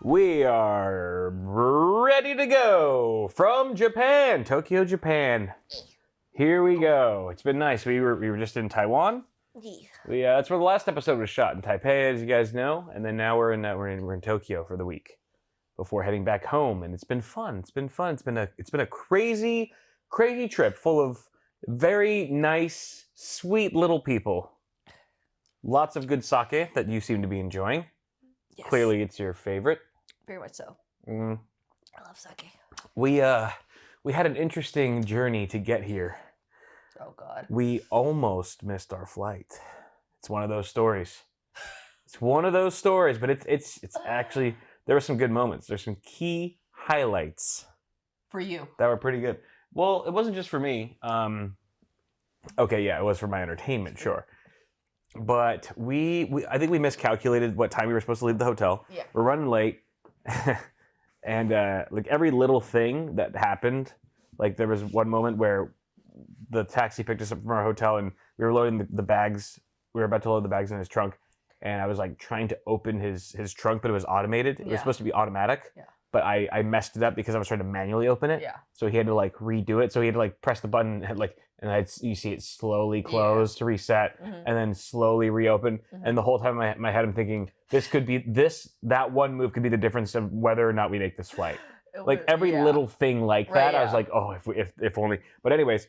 We are ready to go from Japan, Tokyo, Japan. Here we go. It's been nice. We were just in Taiwan. Yeah. That's where the last episode was shot in Taipei, as you guys know, and then now we're in Tokyo for the week before heading back home. And it's been fun. It's been a crazy trip full of very nice, sweet little people. Lots of good sake that you seem to be enjoying. Yes. Clearly, it's your favorite. Very much so. I love sake. We had an interesting journey to get here. Oh God. We almost missed our flight. It's one of those stories. But it's actually, there were some good moments. There's some key highlights For you. that were pretty good. Well, it wasn't just for me. Okay, yeah, it was for my entertainment, sure. But I think we miscalculated what time we were supposed to leave the hotel. Yeah. We're running late. And like every little thing that happened, like there was one moment where the taxi picked us up from our hotel and we were loading the bags. We were about to load the bags in his trunk, and I was like trying to open his trunk, but it was automated. It was supposed to be automatic. Yeah. But I messed it up because I was trying to manually open it. Yeah. So he had to like redo it. So he had to like press the button and you see it slowly close to reset, and then slowly reopen. And the whole time in my head I'm thinking, that one move could be the difference of whether or not we make this flight. Like every little thing like that, Right, I was like, oh, if only. But anyways,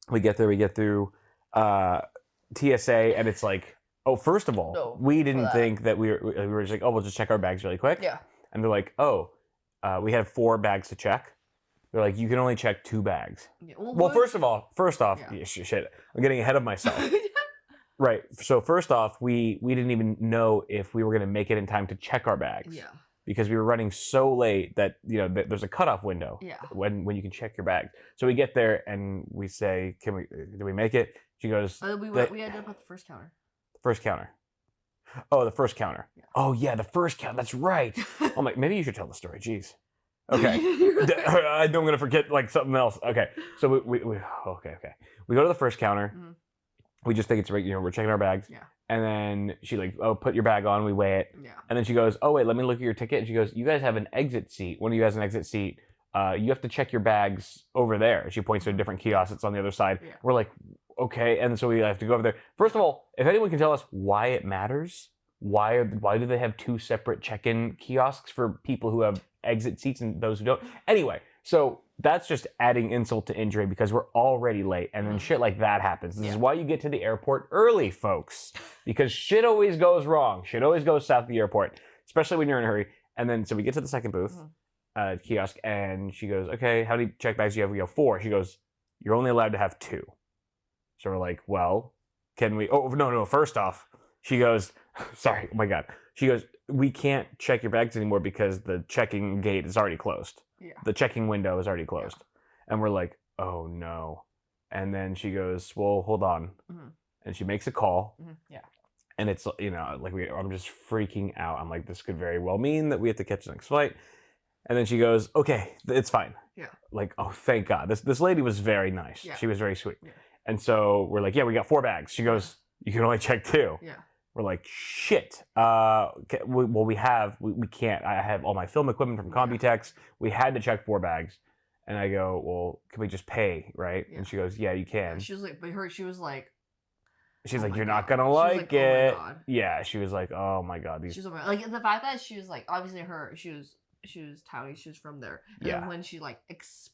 we get through TSA, and it's like, oh, first of all, we didn't think that we were just like, oh, we'll just check our bags really quick. Yeah. And they're like, oh, we had 4 bags to check. They're like, you can only check 2 bags. Yeah. Well, first off, shit, I'm getting ahead of myself. Right. So first off, we didn't even know if we were going to make it in time to check our bags. Yeah. Because we were running so late that, there's a cutoff window when you can check your bags. So we get there and we say, do we make it? She goes, we had to put the first counter. First counter. Oh, the first counter. Yeah. Oh, yeah, the first counter. That's right. I'm like, maybe you should tell the story. Jeez. Okay. I know I'm going to forget like something else. Okay. So we okay. We go to the first counter. Mm-hmm. We just think it's right. We're checking our bags. Yeah. And then she like, oh, put your bag on. We weigh it. Yeah. And then she goes, oh, wait, let me look at your ticket. And she goes, you guys have an exit seat. One of you has an exit seat. You have to check your bags over there. She points to a different kiosk that's on the other side. Yeah. We're like, okay. And so we have to go over there. First of all, if anyone can tell us why it matters, why do they have 2 separate check-in kiosks for people who have exit seats and those who don't? Anyway, so that's just adding insult to injury because we're already late, and then shit like that happens. This is why you get to the airport early, folks, because shit always goes wrong. Shit always goes south of the airport, especially when you're in a hurry. And then so we get to the second booth, kiosk, and she goes, okay, how many check bags do you have? We go 4. She goes, you're only allowed to have 2. So we're like, well, can we? Oh, no. First off, she goes, sorry, oh my God. She goes, we can't check your bags anymore because the checking gate is already closed. Yeah. The checking window is already closed. Yeah. And we're like, oh no. And then she goes, well, hold on. Mm-hmm. And she makes a call. Mm-hmm. Yeah. And it's, like I'm just freaking out. I'm like, this could very well mean that we have to catch the next flight. And then she goes, okay, it's fine. Yeah. Like, oh, thank God. This lady was very nice. Yeah. She was very sweet. Yeah. And so we're like, yeah, we got 4 bags. She goes, you can only check 2. Yeah. We're like, shit. We can't. I have all my film equipment from Computex. We had to check 4 bags. And I go, well, can we just pay, right? Yeah. And she goes, yeah, you can. She was like, she's like, you're not gonna like it. Oh my God. Yeah, she was like, oh my God. She was like, the fact that she was like, obviously she was touting, she was from there. And then when she like,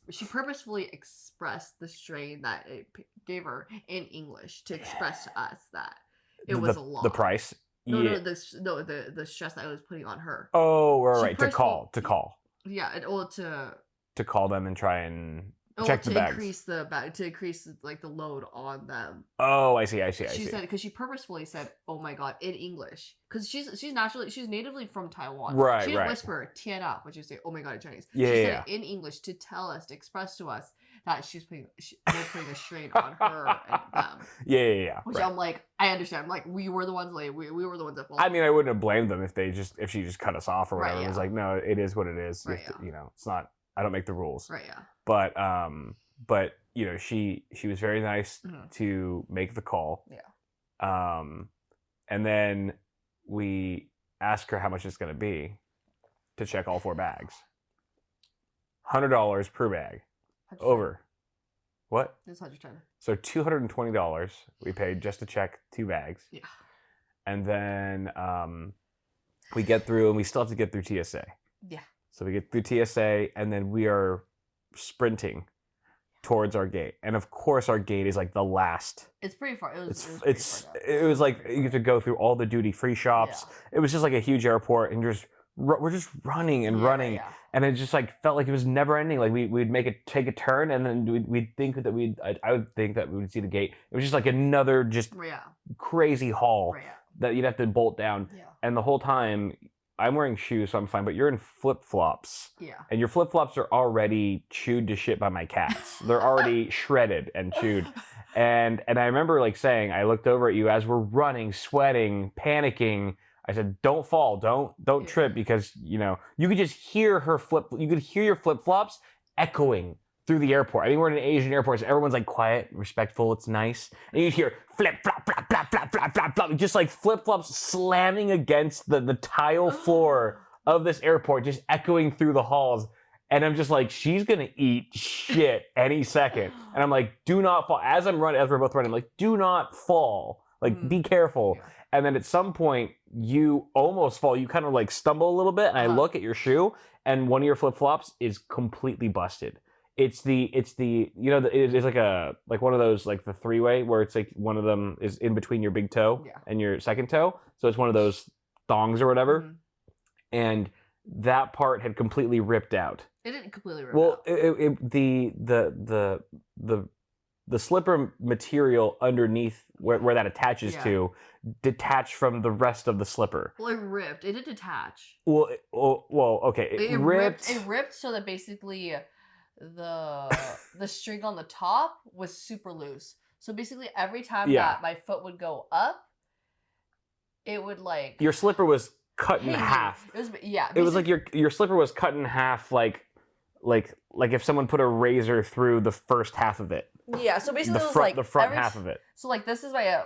she purposefully expressed the strain that it gave her in English to express to us that it was a lot. The price? The stress that I was putting on her. Oh, right. To call. Yeah, and to call them and try and check the bags. To increase like the load on them. Oh, I see. She said, because she purposefully said, oh my God, in English. Because she's natively from Taiwan. Right, she didn't whisper 天啊, which is say, oh my God, in Chinese. Yeah, she said it in English to tell us, to express to us that they're putting a strain on her and them. Yeah. Which I'm like, I understand. I'm like, we were the ones late. We were the ones that fault. I mean, I wouldn't have blamed them if she just cut us off or whatever. Right, yeah. It was like, no, it is what it is. Right, it's not. I don't make the rules. Right. Yeah. But she was very nice to make the call. Yeah. And then we ask her how much it's going to be. to check all 4 bags. $100 per bag. Over. What? It's 110. So $220 we paid just to check 2 bags. Yeah. And then we get through, and we still have to get through TSA. Yeah. So we get through TSA, and then we are sprinting towards our gate. And of course, our gate is like the last. It's pretty far. It was like you have to go through all the duty-free shops. Yeah. It was just like a huge airport, and we're just running and running. Yeah. And it just like felt like it was never ending. Like we'd take a turn, and then we'd think that I would think that we would see the gate. It was just like another crazy haul that you'd have to bolt down. Yeah. And the whole time, I'm wearing shoes, so I'm fine. But you're in flip-flops. Yeah. And your flip-flops are already chewed to shit by my cats. They're already shredded and chewed. And I remember like saying, I looked over at you as we're running, sweating, panicking. I said, "Don't fall, don't trip," because you could just hear you could hear your flip-flops echoing through the airport. I mean, we're in an Asian airport, so everyone's like quiet, respectful, it's nice. And you hear flip-flop, flop, flop, flop, flop, flop, flop, just like flip-flops slamming against the tile floor of this airport, just echoing through the halls. And I'm just like, she's gonna eat shit any second. And I'm like, do not fall. As we're both running, I'm like, do not fall. Like, be careful. Yeah. And then at some point, you almost fall. You kind of like stumble a little bit, and I look at your shoe, and one of your flip-flops is completely busted. It's it's like one of those, like the 3-way where it's like one of them is in between your big toe and your second toe. So it's one of those thongs or whatever. Mm-hmm. And that part had completely ripped out. It didn't completely rip out. Well, the slipper material underneath where that attaches to detached from the rest of the slipper. Well, it ripped. It did detach. Well, okay. It ripped. It ripped so that basically the string on the top was super loose. So basically every time that my foot would go up, it would like... Your slipper was cut in half. It was like your slipper was cut in half like if someone put a razor through the first half of it. Yeah, so basically the front half of it. So like this is my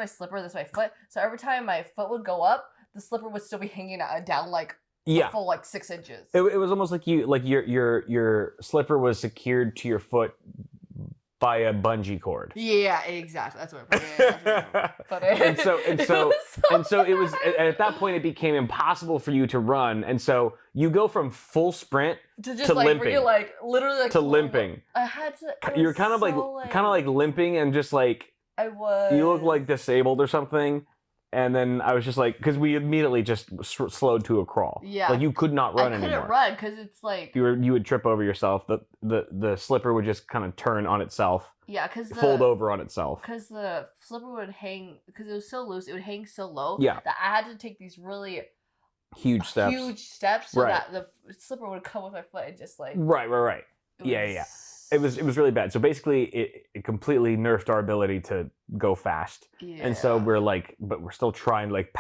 slipper, this is my foot. So every time my foot would go up, the slipper would still be hanging down like a full like 6 inches. It was almost like your slipper was secured to your foot by a bungee cord. Yeah, exactly. That's what I put it. And so it was at that point it became impossible for you to run, and so you go from full sprint to like, limping. You're like literally like to limping. I had to. You're kind of like limping and just like I was. You look like disabled or something. And then I was just like, because we immediately just slowed to a crawl. Yeah. Like you could not run anymore. I couldn't run because it's like... You would trip over yourself. The slipper would just kind of turn on itself. Yeah, because fold over on itself. Because the slipper would hang, because it was so loose, it would hang so low. Yeah. That I had to take these really... Huge steps. So that the slipper would come with my foot and just like... Right. Yeah. It was really bad. So basically, it completely nerfed our ability to go fast. Yeah. And so we're like, but we're still trying to like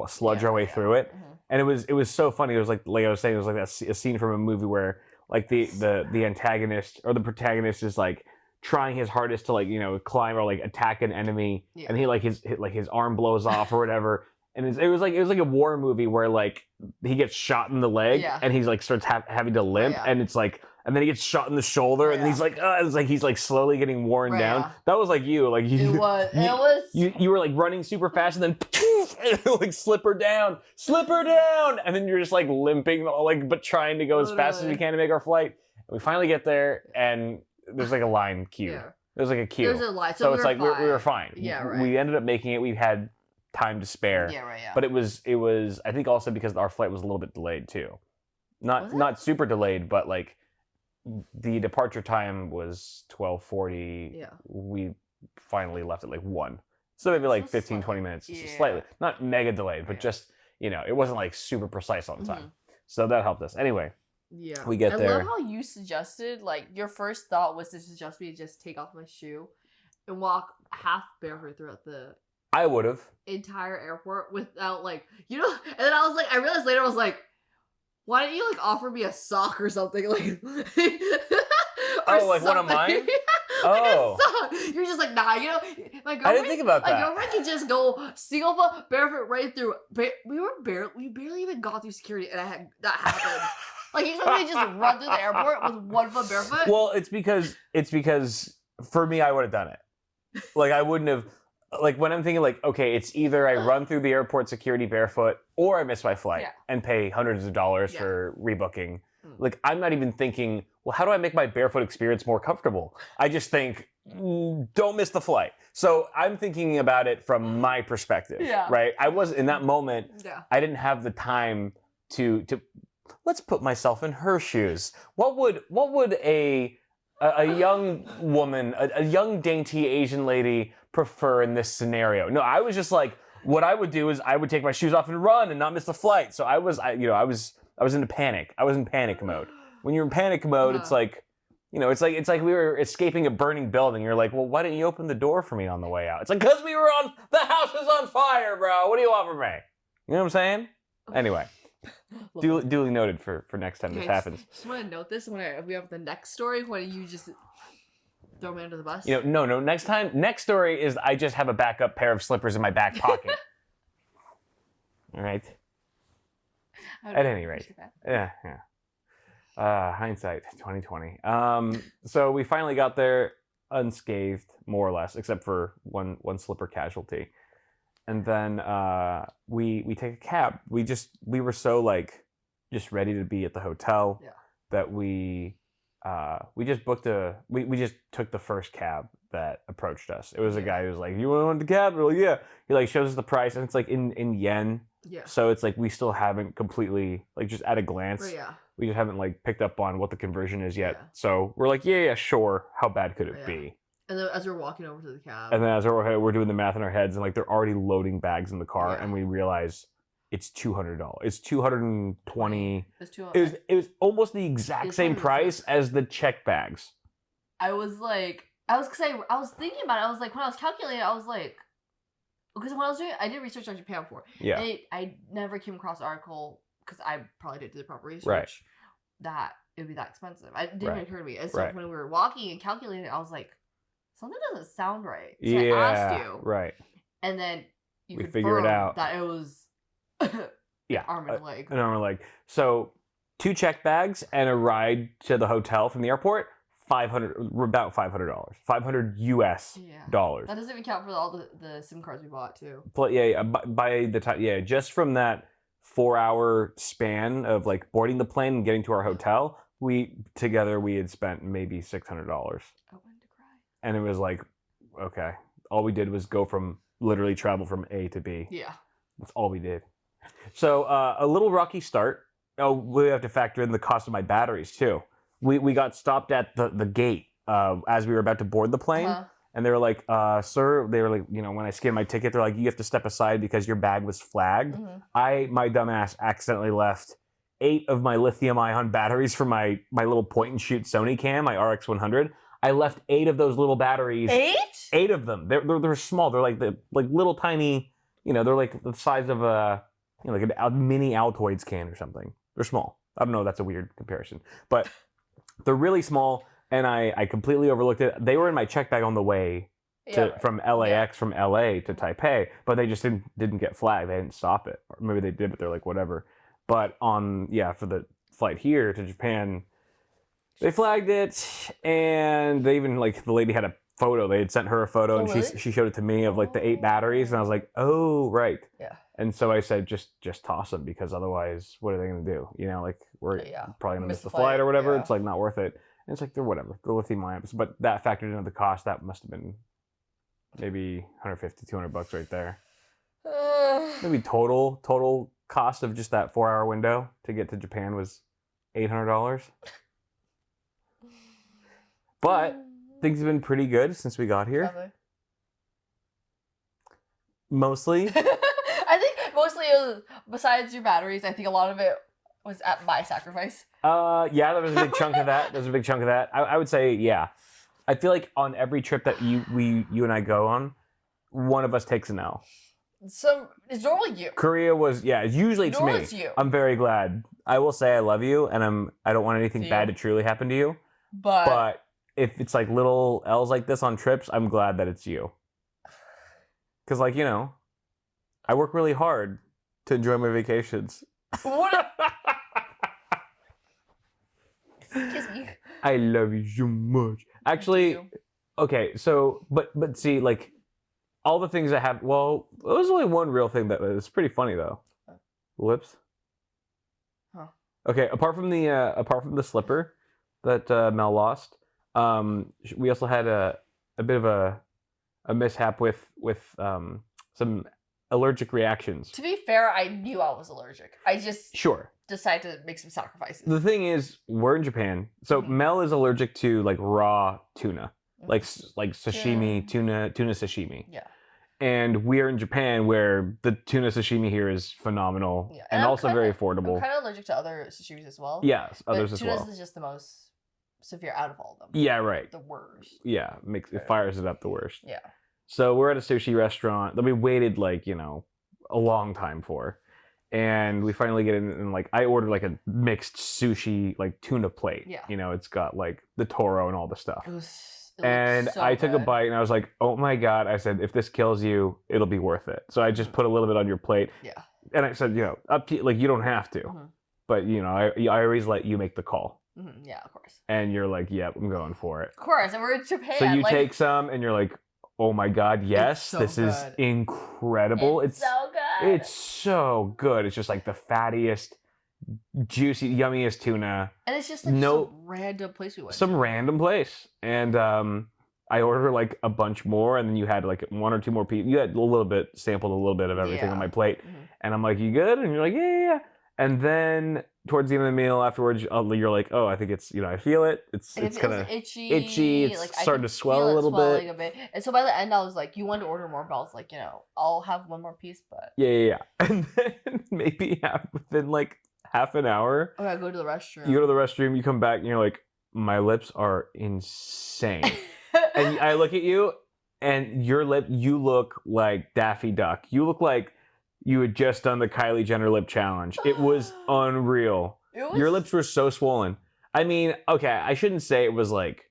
sludge our way through it. Mm-hmm. And it was so funny. It was like I was saying, it was like a scene from a movie where like the antagonist or the protagonist is like trying his hardest to like climb or like attack an enemy, and he like his arm blows off or whatever. And it was like a war movie where like he gets shot in the leg and he's like starts having to limp, and it's like. And then he gets shot in the shoulder, and he's like, it's like he's like slowly getting worn down. Yeah. That was like you, like you. It was. You were like running super fast, and then like slipper down, and then you're just like limping, like but trying to go as fast as we can to make our flight. And we finally get there, and there's like a line queue. Yeah. There's like a queue. There's a line, so it's like we were fine. Yeah, right. We ended up making it. We had time to spare. Yeah, right. Yeah. But it was. I think also because our flight was a little bit delayed too, not super delayed, but like. The departure time was 12:40. Yeah. We finally left at like 1. So maybe like 15, 20 minutes. Yeah. Slightly. Not mega delayed, but just, it wasn't like super precise on time. Mm-hmm. So that helped us. Anyway. Yeah. We get there. I love how you suggested, like, your first thought was to suggest me to just take off my shoe and walk half barefoot throughout the... I would have. Entire airport without like, and then I realized later, I was like, why didn't you like offer me a sock or something like? Like one of mine? Oh. You're just like, nah, you know, my girlfriend. I didn't think about that. My girlfriend could just go single foot, barefoot right through. We barely even got through security, and that happened. Like, you expect me to just run through the airport with 1 foot barefoot? Well, it's because for me, I would have done it. Like, I wouldn't have. Like, when I'm thinking, like, okay, it's either I run through the airport security barefoot, or I miss my flight and pay hundreds of dollars for rebooking. Like, I'm not even thinking, well, how do I make my barefoot experience more comfortable? I just think, don't miss the flight. So I'm thinking about it from my perspective, right? I was in that moment. I didn't have the time to. Let's put myself in her shoes. What would a young woman, a young dainty Asian lady prefer in this scenario? No, I was just like, what I would do is I would take my shoes off and run and not miss the flight. So I was into panic. I was in panic mode. When you're in panic mode, it's like, you know, it's like we were escaping a burning building. You're like, well, why didn't you open the door for me on the way out? It's like, because the house was on fire, bro. What do you want from me? You know what I'm saying? Anyway. Duly noted for next time this happens. Just want to note this when we have the next story when you just throw me under the bus. You know, no. Next story is I just have a backup pair of slippers in my back pocket. All right. At any rate, yeah. Hindsight 2020. So we finally got there unscathed, more or less, except for one slipper casualty. And then we take a cab. We were so like just ready to be at the hotel that we just booked we just took the first cab that approached us. It was a guy who was like, "You want the cab?" We're like, "Yeah." He like shows us the price, and it's like in yen. Yeah. So it's like we still haven't completely like just at a glance. We just haven't like picked up on what the conversion is yet. So we're like, yeah, sure. How bad could it be? And then as we're walking over to the cab. And then as we're doing the math in our heads, and like they're already loading bags in the car, and we realize it's $200. It's $220. It was almost the exact same price as the check bags. I was thinking about it. I was like, when I was calculating, I was like, because when I was doing it, I did research on Japan before. Yeah. And I never came across an article, because I probably didn't do the proper research, that it would be that expensive. It didn't occur to me. And so when we were walking and calculating, I was like, something doesn't sound right. So I asked you. Right. And then we figured out that it was arm and leg. An arm and leg. So 2 check bags and a ride to the hotel from the airport, about $500. $500 US dollars. That doesn't even count for all the SIM cards we bought too. But by the time, just from that 4-hour span of like boarding the plane and getting to our hotel, we had spent maybe $600. And it was like, okay, all we did was literally travel from A to B. Yeah. That's all we did. So a little rocky start. Oh, we have to factor in the cost of my batteries too. We got stopped at the gate as we were about to board the plane. And they were like, sir, they were like, you know, when I scanned my ticket, they're like, you have to step aside because your bag was flagged. My dumbass accidentally left 8 of my lithium ion batteries for my little point and shoot Sony cam, my RX100. I left 8 of those little batteries. 8? 8 of them. They're small. They're like little tiny. You know, they're like the size of like a mini Altoids can or something. They're small. I don't know. That's a weird comparison, but they're really small. And I completely overlooked it. They were in my check bag on the way from LAX from LA to Taipei, but they just didn't get flagged. They didn't stop it, or maybe they did, but they're like whatever. But for the flight here to Japan, they flagged it, and they even, like, the lady had a photo. They had sent her a photo, and really? she showed it to me of, like, the 8 batteries, and I was like, oh, right. Yeah. And so I said, just toss them, because otherwise, what are they going to do? You know, like, we're probably going to miss the flight or whatever. Yeah. It's, like, not worth it. And it's like, they're whatever. They're lithium ions. But that factored into the cost. That must have been maybe $150, $200 right there. Maybe total cost of just that 4-hour window to get to Japan was $800. But things have been pretty good since we got here. Probably. Mostly. I think mostly it was, besides your batteries, I think a lot of it was at my sacrifice. Yeah, there was a big chunk of that. I would say, yeah. I feel like on every trip that you and I go on, one of us takes an L. So it's normally you. Korea was, usually it's normally me. It's you. I'm very glad. I will say I love you, and I don't want anything bad to truly happen to you. But if it's like little L's like this on trips, I'm glad that it's you. Because, like, I work really hard to enjoy my vacations. What? Excuse me. I love you so much. Actually, okay, so, but see, like, all the things I have, well, there was only one real thing that was pretty funny, though. Lips. Huh. Okay, apart from the slipper that Mel lost, we also had a bit of a mishap with some allergic reactions. To be fair, I knew I was allergic. I just decided to make some sacrifices. The thing is, we're in Japan, so Mel is allergic to like raw tuna, like sashimi, tuna sashimi. Yeah. And we're in Japan, where the tuna sashimi here is phenomenal and also very affordable. I'm kind of allergic to other sashimis as well. Yeah, others as well. Tuna's is just the most severe out of all of them. Yeah, right. The worst. Yeah, it fires it up the worst. Yeah. So we're at a sushi restaurant that we waited like, a long time for. And we finally get in and like I ordered like a mixed sushi like tuna plate. Yeah. It's got like the toro and all the stuff. And I took a bite and I was like, oh my God. I said, if this kills you, it'll be worth it. So I just put a little bit on your plate. Yeah. And I said, up to you, like you don't have to. But I always let you make the call. Yeah, of course. And you're like, yep, I'm going for it. Of course, and we're in Japan. So you take some and you're like, oh my God, yes, this is incredible. It's so good. It's so good. It's just like the fattiest, juicy, yummiest tuna. And it's just like some random place we went to. Some random place. And I ordered like a bunch more, and then you had like one or two more pieces. You had sampled a little bit of everything on my plate. And I'm like, you good? And you're like, yeah. And then towards the end of the meal afterwards, you're like, oh, I think it's, I feel it. It's kind of itchy. It's like, starting to swell a little bit. And so by the end, I was like, you wanted to order more, but I was like, I'll have one more piece, but. Yeah. And then maybe within like half an hour. Oh, I go to the restroom. You go to the restroom, you come back, and you're like, my lips are insane. And I look at you, and you look like Daffy Duck. You look like you had just done the Kylie Jenner lip challenge. It was unreal. Your lips were so swollen. I mean, okay, I shouldn't say it was like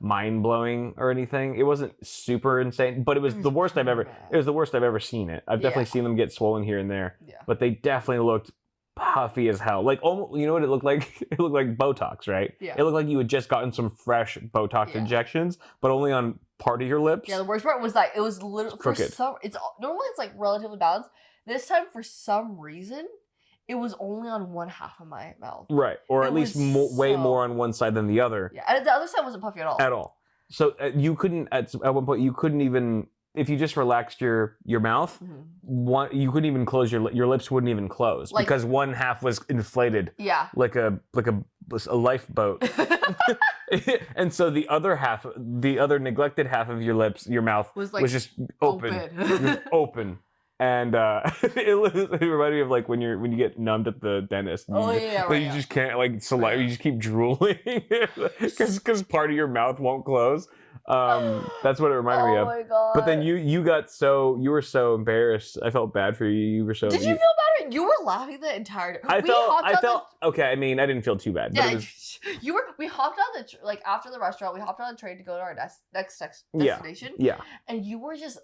mind-blowing or anything. It wasn't super insane, but it was the worst I've ever. It was the worst I've ever seen it. I've definitely seen them get swollen here and there, but they definitely looked puffy as hell. Like, almost, you know what it looked like? It looked like Botox, right? Yeah. It looked like you had just gotten some fresh Botox injections, but only on part of your lips. Yeah, the worst part was that it was literally crooked. Normally it's like relatively balanced. This time, for some reason, it was only on one half of my mouth. Right, or at least way more on one side than the other. Yeah, and the other side wasn't puffy at all. At all. So you couldn't, at one point, you couldn't even, if you just relaxed your mouth, you couldn't even close your lips wouldn't even close because one half was inflated. Yeah. Like a lifeboat. And so the other neglected half of your mouth was just open. Open. And it reminded me of like when you get numbed at the dentist. You just can't like saliva. You just keep drooling because part of your mouth won't close. That's what it reminded me of. Oh my God. But then you were so embarrassed. I felt bad for you. You were so. Did you feel bad? You were laughing the entire time. I felt okay. I mean, I didn't feel too bad. Yeah, we hopped on after the restaurant. We hopped on the train to go to our next destination. Yeah. And you were just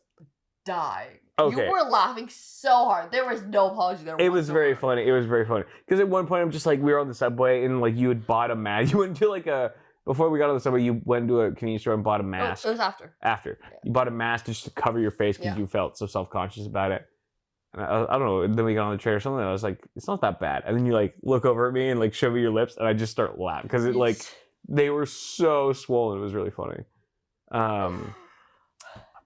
dying. Okay. You were laughing so hard. There was no apology there. It was very funny. It was very funny. Because at one point, I'm just like, we were on the subway and like you had bought a mask. You went to before we got on the subway, you went to a convenience store and bought a mask. Oh, it was after. After. Yeah. You bought a mask just to cover your face because you felt so self-conscious about it. And I don't know. Then we got on the train or something. And I was like, it's not that bad. And then you like look over at me and like show me your lips, and I just start laughing because they were so swollen. It was really funny.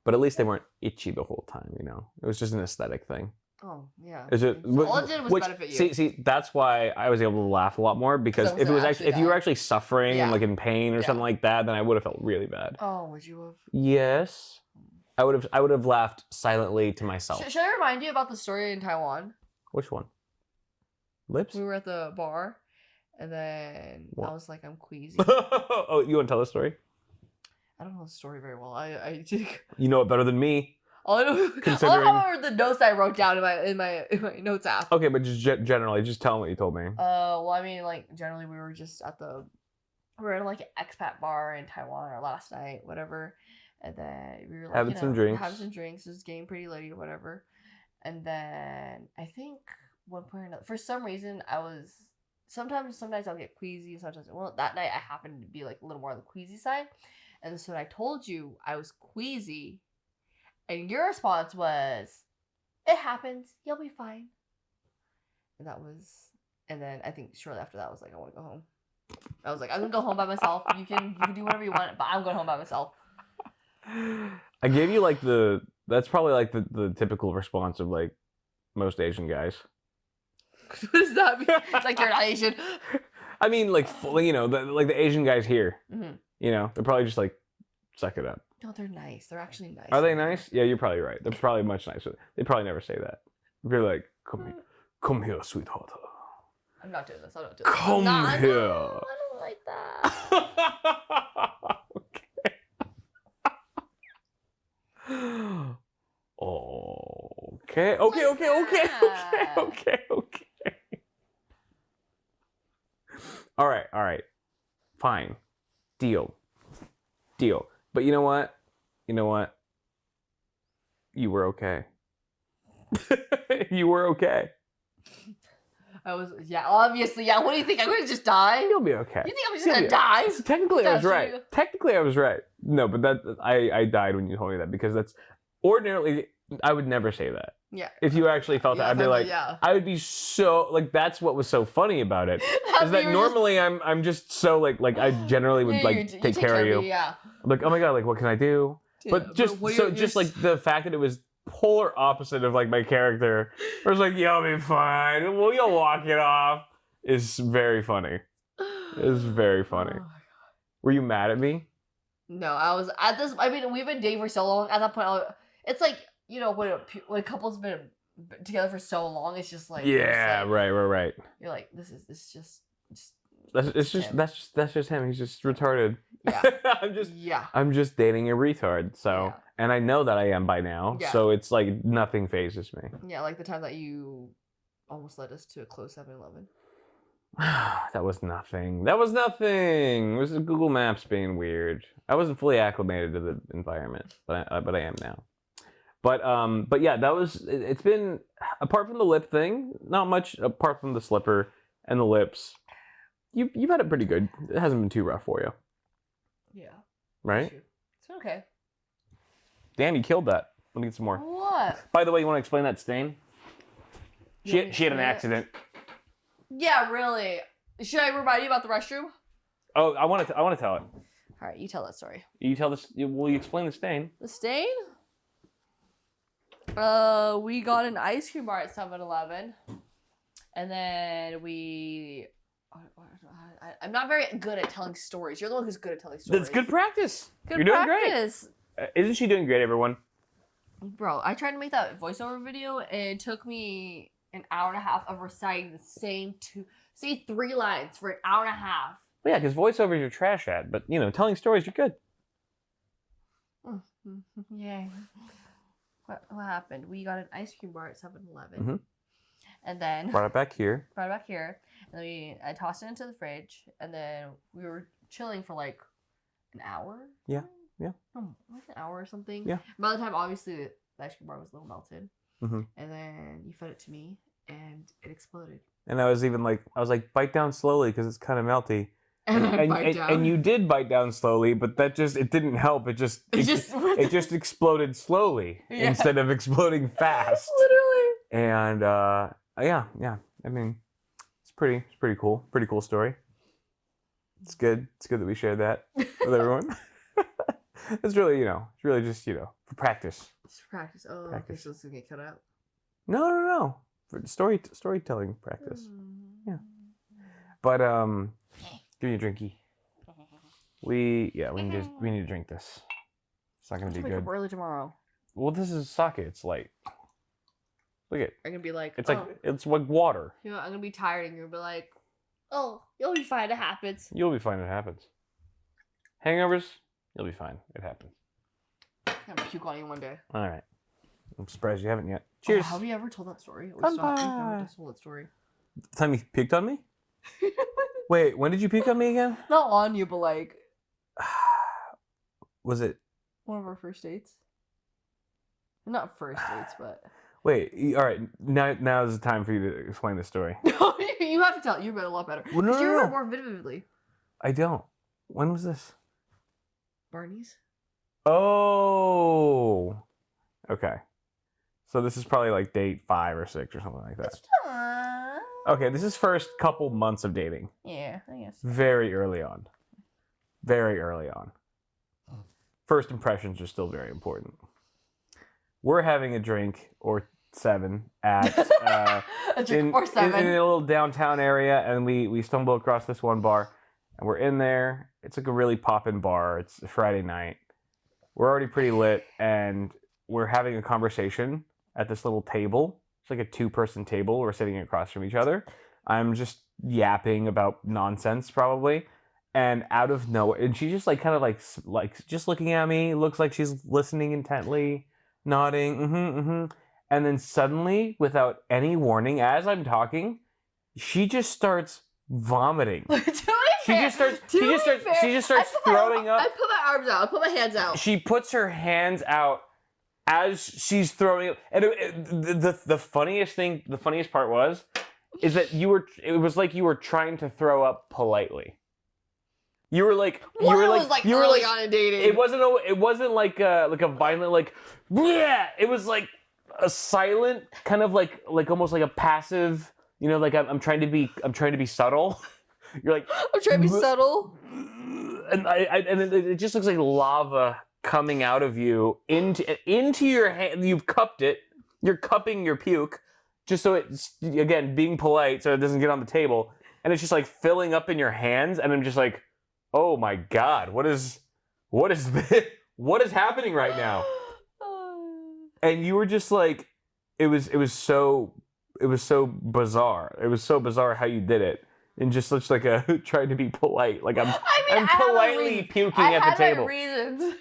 But at least they weren't itchy the whole time, It was just an aesthetic thing. Oh, yeah. All it did was benefit you. See, that's why I was able to laugh a lot more because if you were actually suffering and like in pain or something like that, then I would have felt really bad. Oh, would you have? Yes. I would have laughed silently to myself. Should I remind you about the story in Taiwan? Which one? Lips? We were at the bar, and then I was like, I'm queasy. Oh, you want to tell the story? I don't know the story very well. I think you know it better than me. All I know, are the notes I wrote down in my notes app. Okay, but just generally, just tell them what you told me. Well, I mean, like generally, we were just at the we were in like an expat bar in Taiwan or last night, whatever. And then we were like, having some drinks. Having some drinks, just getting pretty litty or whatever. And then I think one point or another, for some reason, I was sometimes I'll get queasy. Sometimes, well, that night I happened to be like a little more on the queasy side. And so I told you I was queasy, and your response was, "It happens. You'll be fine." And that was, and then I think shortly after that, I was like, "I want to go home." I was like, "I'm gonna go home by myself. You can do whatever you want, but I'm going home by myself." I gave you like that's probably like the typical response of like most Asian guys. What does that mean? It's like you're not Asian. I mean, like, you know, like the Asian guys here. Mm-hmm. You know, they're probably just like, suck it up. No, they're nice. They're actually nice. Are they nice? Yeah, you're probably right. They're probably much nicer. They probably never say that. You're like, come here, sweetheart. I'm not doing this. I'm not doing this. Come here. I don't like that. Okay. Okay. All right. Fine. Deal. But you know what? You were okay. You were okay. I was, obviously, What do you think? I'm gonna just die? You'll be okay. You think I'm just gonna die? Technically, I was right. No, but I died when you told me that, because that's ordinarily, I would never say that. Yeah. If you actually felt that, I'd be like, I would be so, like, that's what was so funny about it. Is that normally I'm just so, like I generally would, take care of you. Yeah. I'm like, oh my God, like, what can I do? Yeah, but just, like, the fact that it was polar opposite of, like, my character, where it's like, you'll be fine, well, you'll walk it off, is very funny. It's very funny. Oh, were you mad at me? No, I was at this. I mean, we've been dating for so long. At that point, it's like, you know, when a couple's been together for so long, it's just like, yeah, right. You're like, this is just that's just him. He's just retarded. Yeah. I'm just dating a retard. So, and I know that I am by now. Yeah. So it's like nothing phases me. Yeah, like the time that you almost led us to a closed 7-Eleven. That was nothing. It was Google Maps being weird. I wasn't fully acclimated to the environment, but I am now. But yeah, it's been, apart from the lip thing, not much apart from the slipper and the lips. You've had it pretty good. It hasn't been too rough for you. Yeah. Right? It's been okay. Damn, you killed that. Let me get some more. What? By the way, you want to explain that stain? She had an accident. Yeah, really. Should I remind you about the restroom? Oh, I want to tell it. All right, you tell that story. You tell this. Will you explain the stain? The stain? We got an ice cream bar at 7-Eleven, and then I'm not very good at telling stories. You're the one who's good at telling stories. That's good practice. You're doing great. Isn't she doing great, everyone? Bro, I tried to make that voiceover video, and it took me an hour and a half of reciting the same 3 lines for an hour and a half. Well, yeah, because voiceovers you're trash at, but, you know, telling stories you're good. Yeah. What happened? We got an ice cream bar at 7-Eleven. Mm-hmm. And then brought it back here. And then I tossed it into the fridge, and then we were chilling for like an hour. Yeah. Like an hour or something. Yeah. By the time, obviously, the ice cream bar was a little melted. Mm-hmm. And then you fed it to me, and it exploded. And I was like, bite down slowly because it's kind of melty. And you did bite down slowly, but it didn't help. It just exploded slowly instead of exploding fast. Literally. And yeah. I mean, it's pretty cool. Pretty cool story. It's good. It's good that we shared that with everyone. It's really just, for practice. Just for practice. Oh, practice. Okay, so it's gonna get cut out. No. For storytelling practice. Yeah. But give me a drinky. We need to drink this. It's not gonna be good. Wake up early tomorrow. Well, this is sake. It's light. Look at. I'm gonna be like. It's like water. You know, I'm gonna be tired, and you're gonna be like, "Oh, you'll be fine. It happens." You'll be fine. It happens. Hangovers, you'll be fine. It happens. I'm gonna puke on you one day. All right. I'm surprised you haven't yet. Cheers. Have you ever told that story? Told that story. The time you puked on me? Wait, when did you puke on me again? Not on you, but like. Was it one of our first dates? Not first dates, but. Wait, all right. Now is the time for you to explain the story. You have to tell. You're a lot better. Well, no, you no, remember no. more vividly. I don't. When was this? Barney's. Oh. Okay. So this is probably like date 5 or 6 or something like that. Okay, this is first couple months of dating. Yeah, I guess. Very early on. Very early on. First impressions are still very important. We're having a drink or 7 at a drink or 7 in a little downtown area, and we stumble across this one bar, and we're in there. It's like a really poppin' bar. It's a Friday night. We're already pretty lit, and we're having a conversation at this little table. It's like a 2-person table. We're sitting across from each other. I'm just yapping about nonsense probably, and out of nowhere, and she's just like kind of like just looking at me. Looks like she's listening intently, nodding, and then suddenly, without any warning, as I'm talking, she just starts vomiting. She just starts throwing up. I put my arms out. I put my hands out. She puts her hands out as she's throwing up. And the funniest part is that it was like you were trying to throw up politely. You were like early on in dating. It wasn't like a violent like bleh. It was like a silent kind of like almost like a passive, like I'm trying to be subtle. You're like, I'm trying to be subtle. And it just looks like lava coming out of you into your hand. You've cupped it. You're cupping your puke, just so it's, again, being polite so it doesn't get on the table. And it's just like filling up in your hands. And I'm just like, oh my God, what is happening right now? And you were just like, it was so bizarre. It was so bizarre how you did it. And just such like a trying to be polite. Like I'm politely puking at the table. I had my reasons.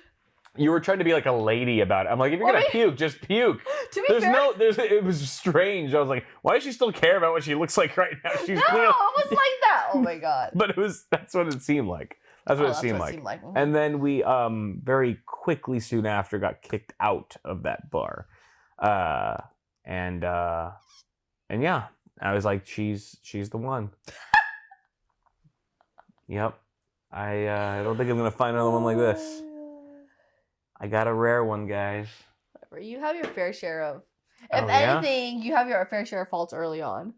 You were trying to be like a lady about it. I'm like, if you're gonna puke, just puke. To be fair, it was strange. I was like, why does she still care about what she looks like right now? She's no, it was like that. Oh my God. But that's what it seemed like. That's what it seemed like. And then we very quickly soon after got kicked out of that bar. And yeah, I was like, she's the one. Yep. I don't think I'm gonna find another one like this. I got a rare one, guys. You have your fair share of. If anything, you have your fair share of faults early on.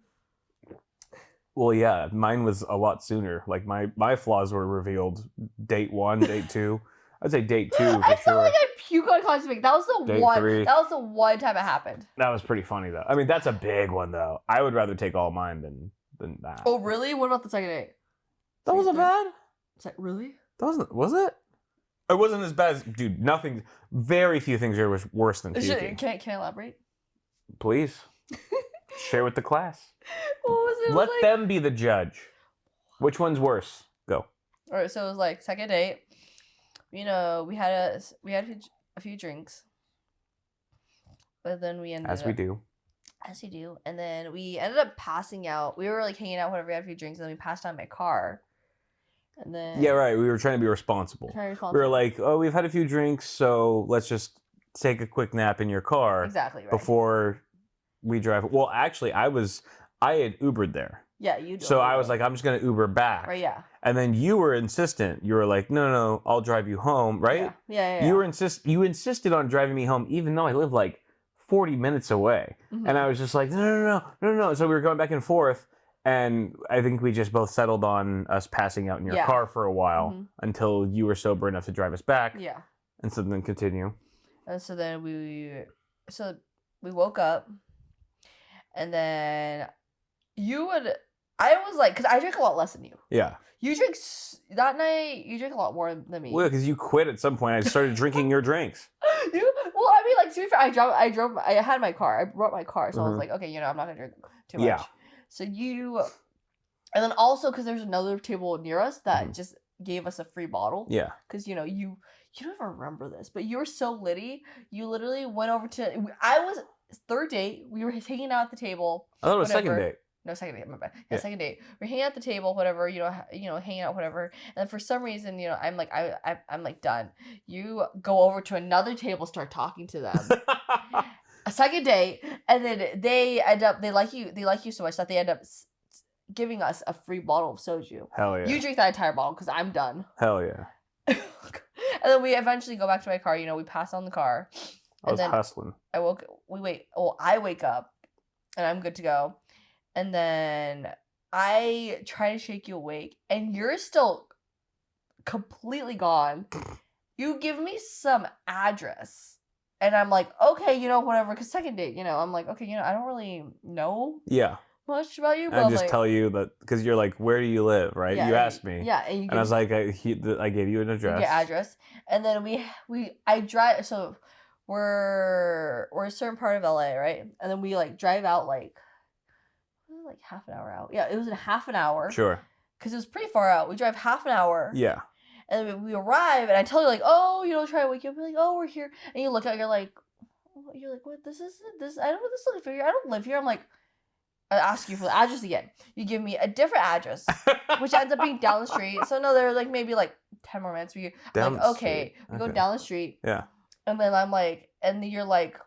Well, yeah, mine was a lot sooner. Like my flaws were revealed date 1, date 2. I'd say date 2 for I felt sure. like I puke on Cosmic. That was the Date one. 3. That was the one time it happened. That was pretty funny though. I mean, that's a big one though. I would rather take all mine than that. Oh really? What about the second date? That wasn't bad. Is that really? That wasn't. Was it? It wasn't as bad as, dude. Nothing. Very few things are worse than puking. Can I elaborate? Please share with the class. What was it? Let them be the judge. Which one's worse? Go. All right. So it was like second date. We had a few drinks, but then we ended as we do. As you do. And then we ended up passing out. We were like hanging out whenever we had a few drinks, and then we passed out in my car. And then yeah, right. We were trying to be responsible. We were like, oh, we've had a few drinks, so let's just take a quick nap in your car. Exactly right. Before we drive. Well, actually, I had Ubered there. Yeah, you do. So I was like, I'm just gonna Uber back. Right, yeah. And then you were insistent. You were like, no, I'll drive you home, right? Yeah. You insisted on driving me home, even though I live like 40 minutes away. Mm-hmm. And I was just like, no. So we were going back and forth. And I think we just both settled on us passing out in your car for a while until you were sober enough to drive us back. Yeah. And so then continue. And so then we woke up, and then I was like, because I drink a lot less than you. Yeah. That night, you drink a lot more than me. Well, because you quit at some point. I started drinking your drinks. Well, I mean, like, to be fair, I had my car. I brought my car. So I was like, okay, I'm not going to drink too much. Yeah. So and then also, because there's another table near us that just gave us a free bottle. Yeah. Because, you don't even remember this, but you were so litty. You literally went over to, third date, we were hanging out at the table. I thought it was second date. No, second date. My bad. Yeah. Second date. We're hanging out at the table, whatever. Hanging out, whatever. And then for some reason, I'm like, I'm like done. You go over to another table, start talking to them. A second date, and then they like you so much that they end up giving us a free bottle of soju. Hell yeah. You drink that entire bottle because I'm done. Hell yeah. And then we eventually go back to my car. We pass on the car. I was hustling. I wake up, and I'm good to go. And then I try to shake you awake, and you're still completely gone. You give me some address, and I'm like, okay, whatever. Because second date, I'm like, okay, I don't really know much about you. But I just tell you that because you're like, where do you live, right? Yeah, you asked me. Yeah, and I was like, I gave you an address. Your address, and then I drive. So we're a certain part of LA, right? And then we like drive out like half an hour out. Yeah, it was in half an hour. Sure. Because it was pretty far out. We drive half an hour. Yeah. And then we arrive, and I tell you like, oh, try to wake you up. You're like, oh, we're here. And you look out, you're like, what? This is this. I don't know this looking for here. I don't live here. I'm like, I ask you for the address again. You give me a different address, which ends up being down the street. So no, there are like maybe like 10 more minutes for you. I'm like, okay, we go down the street. Yeah. And then I'm like, and then you're like,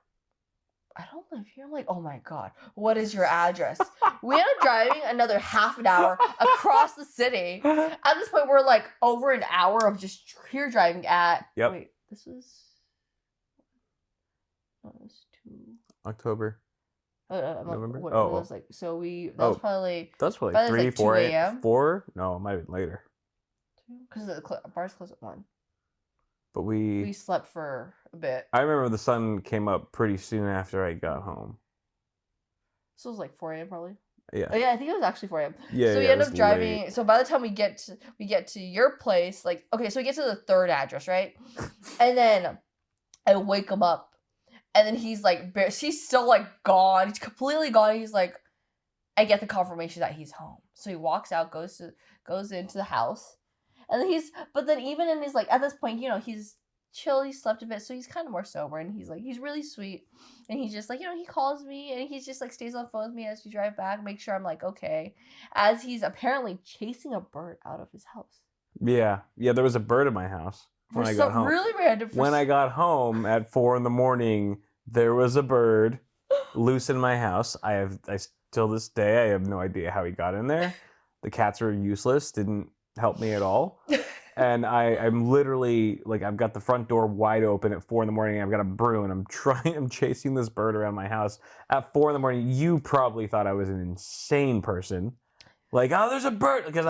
I don't live here. I'm like, oh my God, what is your address? We end up driving another half an hour across the city. At this point, we're like over an hour of just pure driving at. Yep. Wait, this was. October. November. What was like? So that was probably. That's probably 3, 4 a.m. 4. No, it might have been later. Because the bars close at 1. But we slept for a bit. I remember the sun came up pretty soon after I got home. So it was like 4 a.m. probably. Yeah. Oh, yeah, I think it was actually 4 a.m. Yeah. So we end up driving. Late. So by the time we get to your place, like okay, so we get to the third address, right? And then I wake him up, and then he's like, she's still like gone. He's completely gone. He's like, I get the confirmation that he's home. So he walks out, goes into the house. And then but then even in his, like, at this point, he's chill, he slept a bit, so he's kind of more sober, and he's really sweet, and he's just, like, he calls me, and he's just, like, stays on the phone with me as we drive back, make sure I'm, like, okay, as he's apparently chasing a bird out of his house. Yeah, there was a bird in my house when I got home. Really random. When I got home at 4 a.m, there was a bird loose in my house. Till this day, I have no idea how he got in there. The cats are useless, didn't help me at all. And I'm literally like, I've got the front door wide open at 4 a.m. I've got a broom and I'm chasing this bird around my house at 4 a.m. You probably thought I was an insane person. Like, oh, there's a bird. Because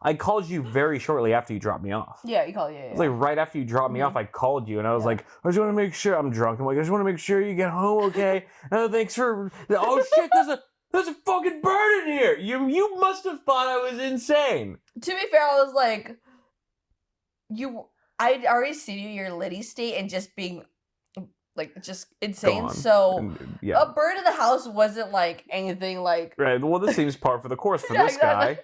I called you very shortly after you dropped me off. Yeah, you called, yeah. It was like right after you dropped me off, I called you and I was like, I just want to make sure I'm drunk. I'm like, I just want to make sure you get home okay. Thanks for, oh shit, there's a fucking bird in here. You must have thought I was insane. To be fair, I was like, I'd already seen you in your litty state and just being like just insane. Gone. So a bird in the house wasn't like anything like. Right. Well, this seems par for the course for this guy.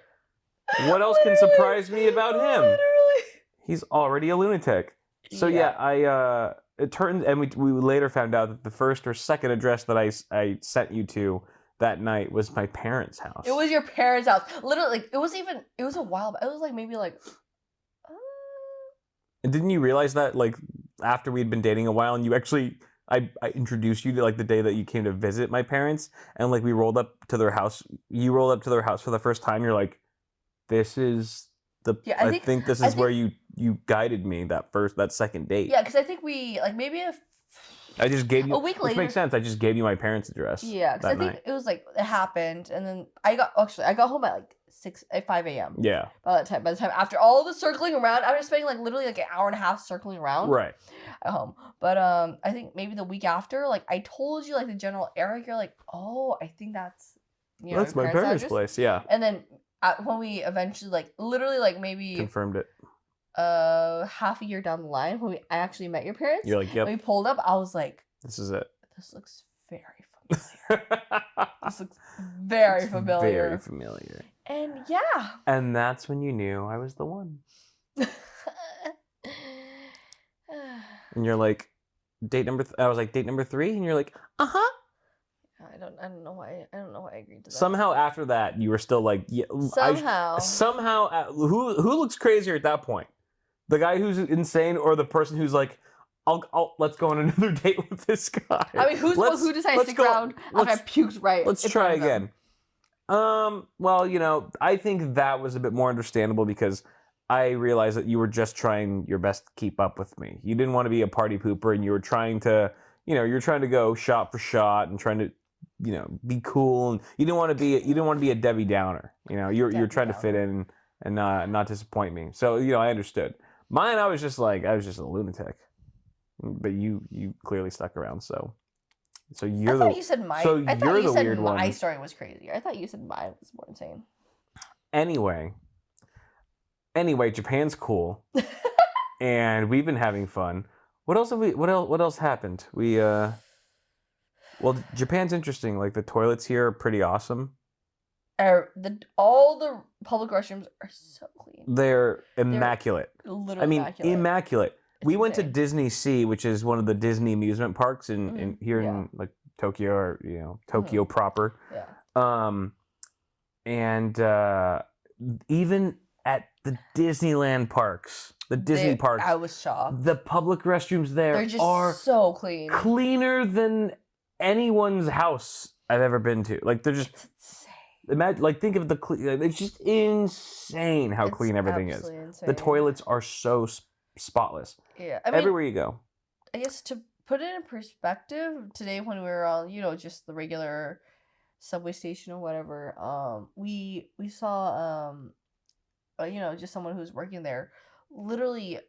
What else can surprise me about him? Literally. He's already a lunatic. So yeah, it turned, and we later found out that the first or second address that I sent you to that night was my parents' house. It was your parents' house. Literally, like, it was a while back. It was like maybe like. And didn't you realize that like after we'd been dating a while, and you actually I introduced you to like the day that you came to visit my parents, and like we rolled up to their house. You rolled up to their house for the first time. You're like, this is the. Yeah, I think this is where you guided me that second date. Yeah, because I think we like maybe I just gave you a week later. Which makes sense. I just gave you my parents' address. Yeah, because I think it was like it happened, and then I got home at like 5 a.m. Yeah. By the time after all of the circling around, I was spending like literally like an hour and a half circling around. Right. At home, but I think maybe the week after, like I told you like the general area, you're like, oh, I think that's that's my parents' place. Yeah. And then when we eventually like literally like maybe confirmed it. Half a year down the line when I actually met your parents. You're like, yep. When we pulled up, I was like, this is it. This looks very familiar. This looks very familiar. Very familiar. And yeah. And that's when you knew I was the one. And you're like, I was like, date number 3? And you're like, uh-huh. don't know why I agreed to that. Somehow after that, you were still like, yeah. Somehow, who looks crazier at that point? The guy who's insane, or the person who's like, let's go on another date with this guy. I mean, who decided to stick around after I puked right? Let's try again. Well, you know, I think that was a bit more understandable because I realized that you were just trying your best to keep up with me. You didn't want to be a party pooper, and you were trying to, you know, you're trying to go shot for shot and trying to, you know, be cool, and you didn't want to be a Debbie Downer. You know, you're trying to fit in and not disappoint me. So, you know, I understood. Mine, I was just a lunatic. But you clearly stuck around, so you're the. I thought you said my story was crazy. I thought you said mine was more insane. Anyway, Japan's cool, and we've been having fun. What else happened? Well, Japan's interesting. Like, the toilets here are pretty awesome. All the public restrooms are so clean. They're immaculate. Literally immaculate. We went to DisneySea, which is one of the Disney amusement parks in like Tokyo, or, you know, Tokyo proper. Yeah. And even at the Disneyland parks, Disney parks, I was shocked. The public restrooms there are so clean, cleaner than anyone's house I've ever been to. Like, they're just imagine. Like, think of it's just insane how clean everything is. Insane. The toilets are so spotless. Yeah, everywhere you go. I guess to put it in perspective, today when we were on, you know, just the regular subway station or whatever, we saw you know, just someone who's working there, literally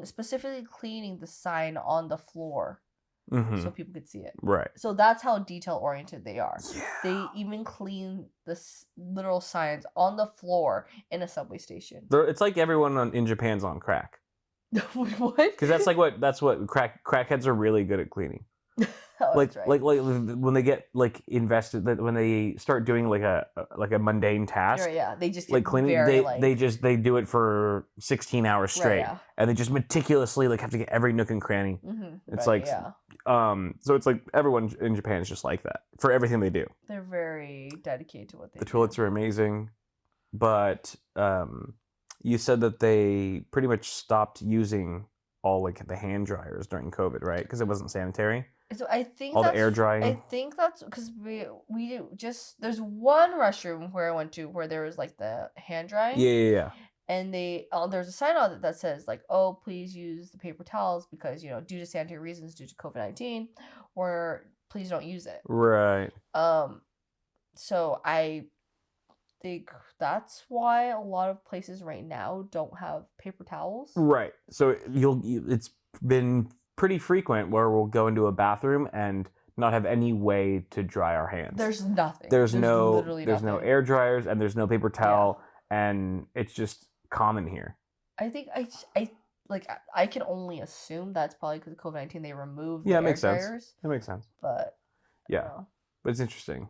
specifically cleaning the sign on the floor, so people could see it. Right. So that's how detail oriented they are. Yeah. They even clean the literal signs on the floor in a subway station. It's like everyone in Japan's on crack. What? Because that's what crackheads are really good at cleaning. Like when they get like invested, when they start doing like a mundane task. Yeah, they just like cleaning. They do it for 16 hours straight, and they just meticulously like have to get every nook and cranny. It's so it's like everyone in Japan is just like that for everything they do. They're very dedicated to what they do. The toilets are amazing, but you said that they pretty much stopped using all like the hand dryers during COVID, right? Because it wasn't sanitary. So I think the air drying. I think that's because we just, there's one restroom where I went to where there was like the hand drying. Yeah. And there's a sign on it that says like, oh, please use the paper towels because, you know, due to sanitary reasons, due to COVID-19, or please don't use it. Right. So I think that's why a lot of places right now don't have paper towels. Right. So it's been pretty frequent where we'll go into a bathroom and not have any way to dry our hands. There's nothing. There's no air dryers, and there's no paper towel, and it's just common here. I think I can only assume that's probably because of COVID-19 they removed the air makes dryers. Sense. That makes sense. But yeah, but it's interesting.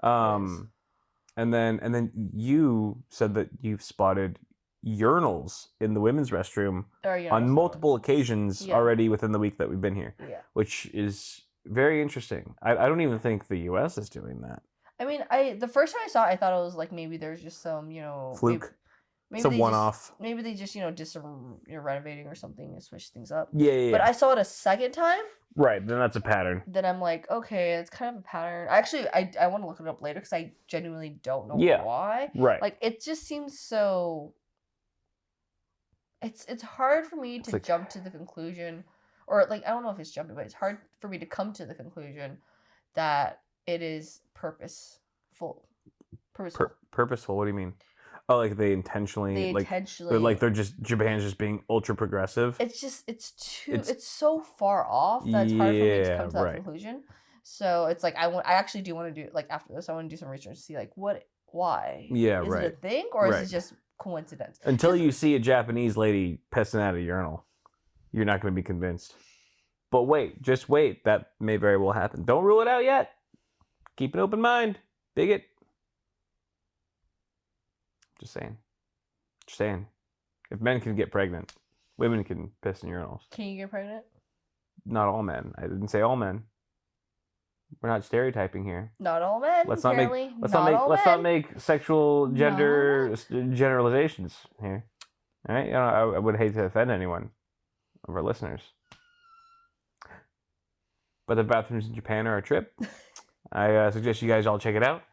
And then you said that you've spotted urinals in the women's restroom on multiple occasions already within the week that we've been here, which is very interesting. I don't even think the U.S. is doing that. I mean, the first time I saw it, I thought it was like maybe there's just some, you know, fluke, some one-off. Maybe they just, you know, did some renovating or something and switched things up. Yeah. But I saw it a second time. Right, then that's a pattern. Then I'm like, okay, it's kind of a pattern. Actually, I want to look it up later because I genuinely don't know why. Right. Like, it just seems so. It's hard for me to jump to the conclusion, or like I don't know if it's jumping, but it's hard for me to come to the conclusion that it is purposeful. Purposeful? What do you mean? Oh, like they intentionally Japan's just being ultra progressive. It's so far off that it's hard for me to come to that conclusion. So it's like I actually do want to do, like, after this I want to do some research to see like why. Yeah, is it a thing or is it just coincidence? Until you see a Japanese lady pissing out a urinal, you're not going to be convinced. But just wait. That may very well happen. Don't rule it out yet. Keep an open mind. Bigot. Just saying. If men can get pregnant, women can piss in urinals. Can you get pregnant? Not all men. I didn't say all men. We're not stereotyping here. Not all men. Let's not make sexual gender generalizations here. All right, I would hate to offend anyone of our listeners. But the bathrooms in Japan are a trip. I suggest you guys all check it out.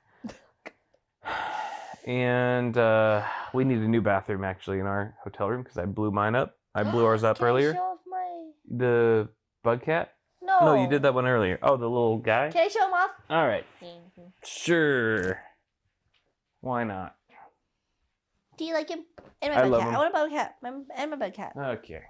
And we need a new bathroom actually in our hotel room because I blew mine up. I blew ours up earlier. Can I show off my... The bug cat? No, you did that one earlier. Oh, the little guy? Can I show him off? All right. Sure. Why not? Do you like him? And my bug cat. I want a bug cat. And my bug cat. Okay.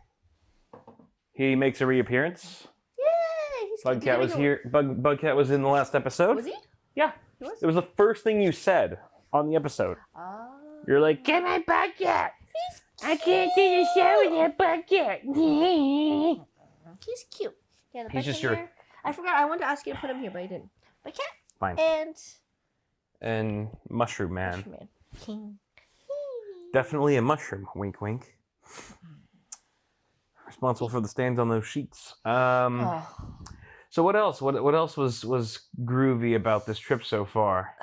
He makes a reappearance. Yay! Bug cat was here. Bug cat was in the last episode. Was he? Yeah. He was? It was the first thing you said on the episode. You're like, get my bug cat. I can't do the show without bug cat. He's cute. Yeah, the He's just your... I forgot. I wanted to ask you to put him here, but I didn't. Bug cat. Fine. And Mushroom Man. Definitely a mushroom. Wink, wink. Responsible for the stains on those sheets. So what else? What else was groovy about this trip so far?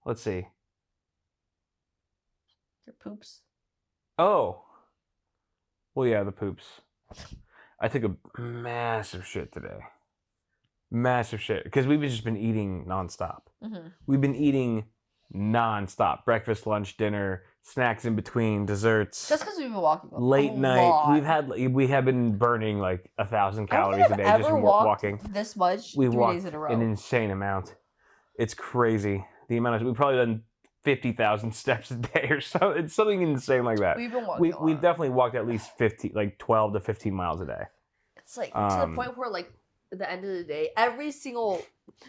Let's see. Your poops. Oh. Well, yeah, the poops. I took a massive shit today. Massive shit. Because we've just been eating nonstop. Mm-hmm. We've been eating nonstop. Breakfast, lunch, dinner, snacks in between, desserts. Just because we've been walking late night. We have been burning like 1,000 calories a day just from walking. This much. We've 3 walked days in a row. an insane amount. It's crazy. The amount of we've probably done 50,000 steps a day or so. It's something insane like that. We've been walking. We've definitely walked at least 12 to 15 miles a day. It's like to the point where like at the end of the day, every single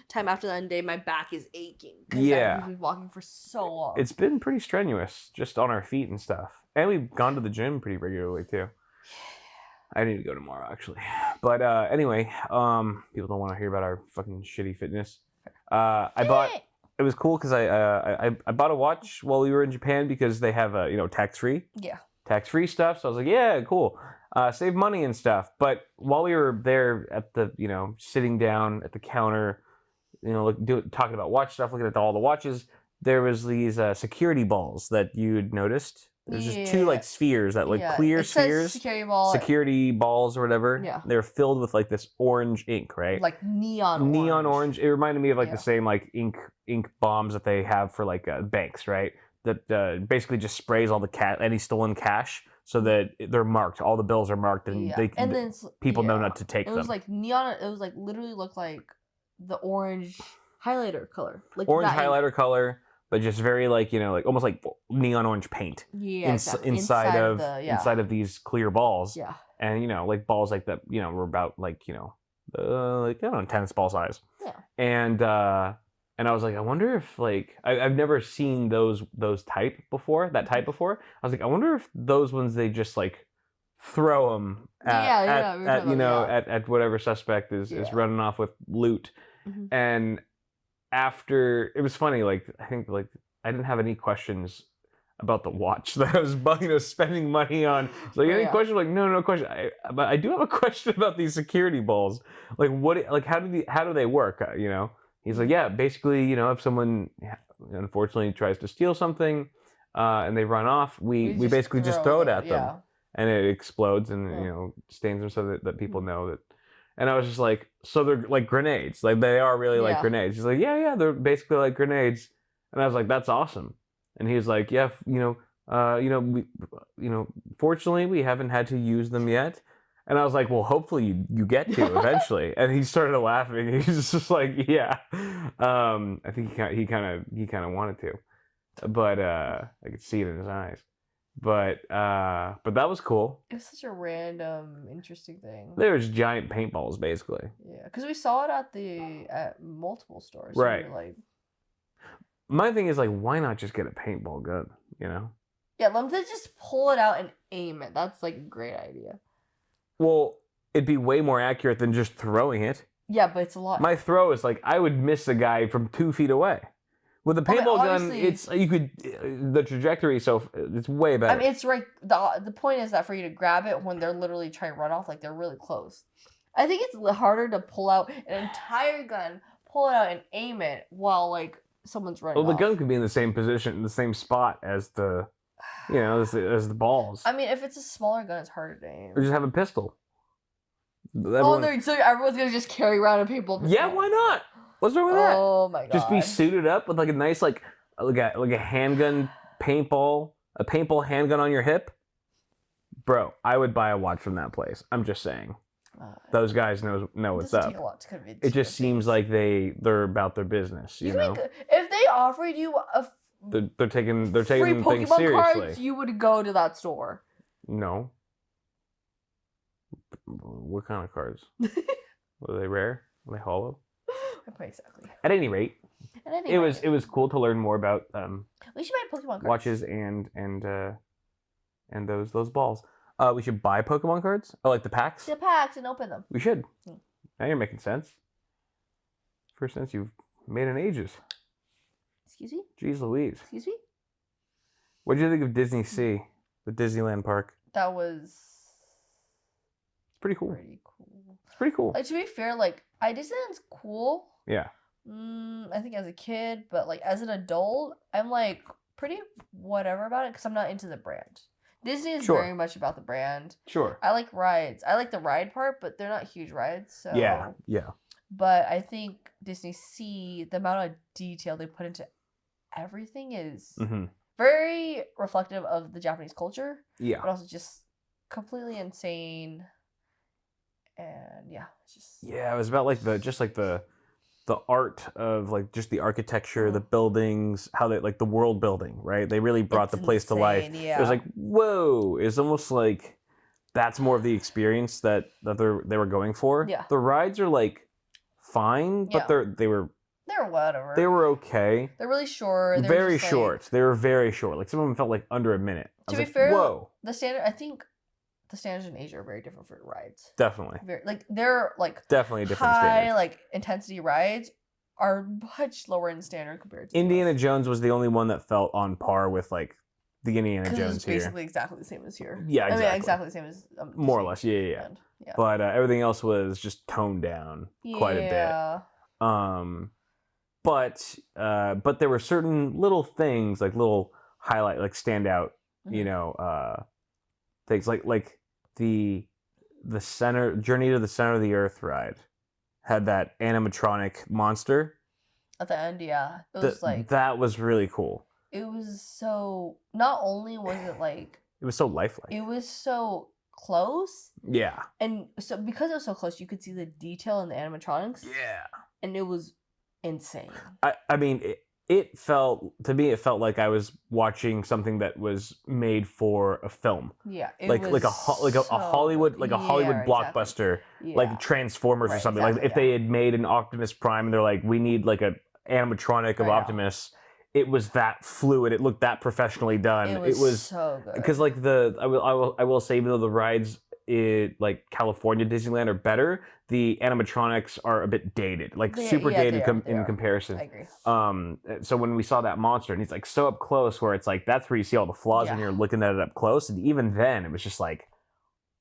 time after the end of the day, my back is aching. Yeah, we've been walking for so long. It's been pretty strenuous, just on our feet and stuff. And we've gone to the gym pretty regularly too. I need to go tomorrow actually. But anyway, people don't want to hear about our fucking shitty fitness. It was cool because I bought a watch while we were in Japan because they have tax-free stuff. So I was like, yeah, cool. Save money and stuff. But while we were there at the sitting down at the counter, talking about watch stuff, looking at all the watches, there was these security balls that you'd noticed. There's just two like spheres that clear spheres, security balls or whatever. Yeah, they're filled with like this orange ink, right? Like neon orange. It reminded me of like the same like ink bombs that they have for like banks, right? That basically just sprays all any stolen cash so that they're marked. All the bills are marked, and people know not to take them. It was like neon. It was like literally looked like the orange highlighter color, like orange highlighter color. But just very like almost like neon orange paint. Yeah, inside of these clear balls. Yeah. And like balls like that, were about like like I don't know, tennis ball size. Yeah. And I was like, I wonder if like I've never seen those type before. I was like, I wonder if those ones they just like throw them at whatever suspect is running off with loot. Mm-hmm. And after it was funny, like I think like I didn't have any questions about the watch that I was spending money on. So like any questions? Like no question. But I do have a question about these security balls. Like how do they work? He's like, yeah, basically if someone unfortunately tries to steal something and they run off, we basically just throw it at them and it explodes and stains them so that people know that. And I was just like, so they're like grenades. Like they are really like grenades. He's like, yeah, they're basically like grenades. And I was like, that's awesome. And he was like, yeah, fortunately we haven't had to use them yet. And I was like, well, hopefully you get to eventually. And he started laughing. He's just like, yeah. I think he kind of wanted to, but I could see it in his eyes. But that was cool. It was such a random, interesting thing. There was giant paintballs, basically. Yeah, because we saw it at multiple stores. Right. So like... My thing is like, why not just get a paintball gun? Yeah, let them just pull it out and aim it. That's like a great idea. Well, it'd be way more accurate than just throwing it. Yeah, but it's a lot. My throw is like I would miss a guy from 2 feet away. With the paintball gun, the trajectory, so it's way better. I mean, it's right. The point is that for you to grab it when they're literally trying to run off, like they're really close. I think it's harder to pull out an entire gun, pull it out and aim it while like someone's running. Well, the gun could be in the same position, in the same spot as the, as the balls. I mean, if it's a smaller gun, it's harder to aim. Or just have a pistol. So everyone's gonna just carry around a paintball pistol. Yeah, why not? What's wrong with that? Oh my god! Just be suited up with like a nice like a handgun paintball, a paintball handgun on your hip, bro. I would buy a watch from that place. I'm just saying. Those guys know what's up. Take a lot to convince it just seems like they're about their business. You know, if they offered you they're taking free things Pokemon seriously. Cards, you would go to that store. No. What kind of cards? Were they rare? Were they hollow? Exactly. At any rate, it was cool to learn more about we should buy Pokemon cards. Watches and those balls. We should buy Pokemon cards. Oh, like the packs. The packs and open them. We should. Now you're making sense. First sense you've made in ages. Excuse me. Jeez Louise. Excuse me. What did you think of DisneySea, the Disneyland park? That was pretty cool. It's pretty cool. Like, to be fair, like Disneyland's cool. Yeah. I think as a kid, but like as an adult, I'm like pretty whatever about it because I'm not into the brand. Disney is very much about the brand. Sure. I like rides. I like the ride part, but they're not huge rides. So yeah. But I think DisneySea, the amount of detail they put into everything is very reflective of the Japanese culture. Yeah. But also just completely insane. And it's just it was about like the art of like just the architecture, the buildings, how they like the world building, right? They really brought the place to life. Yeah. It was like, whoa! It's almost like that's more of the experience that they were going for. Yeah. The rides are like fine, but they were whatever. They were okay. They're really short. Very short. They were very short. Like some of them felt like under a minute. To be fair, whoa. The standards in Asia are very different for rides. Definitely. They're like definitely different high standards. like intensity rides are much lower in standard compared to Indiana Jones was the only one that felt on par with like the Indiana Jones it's basically exactly the same as here. Yeah, exactly. I mean, exactly the same as more or less. Yeah. But everything else was just toned down quite a bit. But there were certain little things like little highlight like standout, things like the center journey to the center of the earth ride had that animatronic monster at the end. Yeah, it was that was really cool. It was so, not only was it like it was so lifelike, it was so close. Yeah. And so because it was so close, you could see the detail in the animatronics. Yeah. And it was insane. I mean, it felt like I was watching something that was made for a film. Yeah, like a Hollywood blockbuster, like Transformers or something. Like if they had made an Optimus Prime and they're like, we need like an animatronic of Optimus. It was that fluid. It looked that professionally done. It was so good. Because like I will say, even though the rides like California Disneyland are better, the animatronics are a bit dated, like super dated in comparison. I agree. So when we saw that monster, and he's like so up close, where it's like that's where you see all the flaws when you're looking at it up close, and even then it was just like,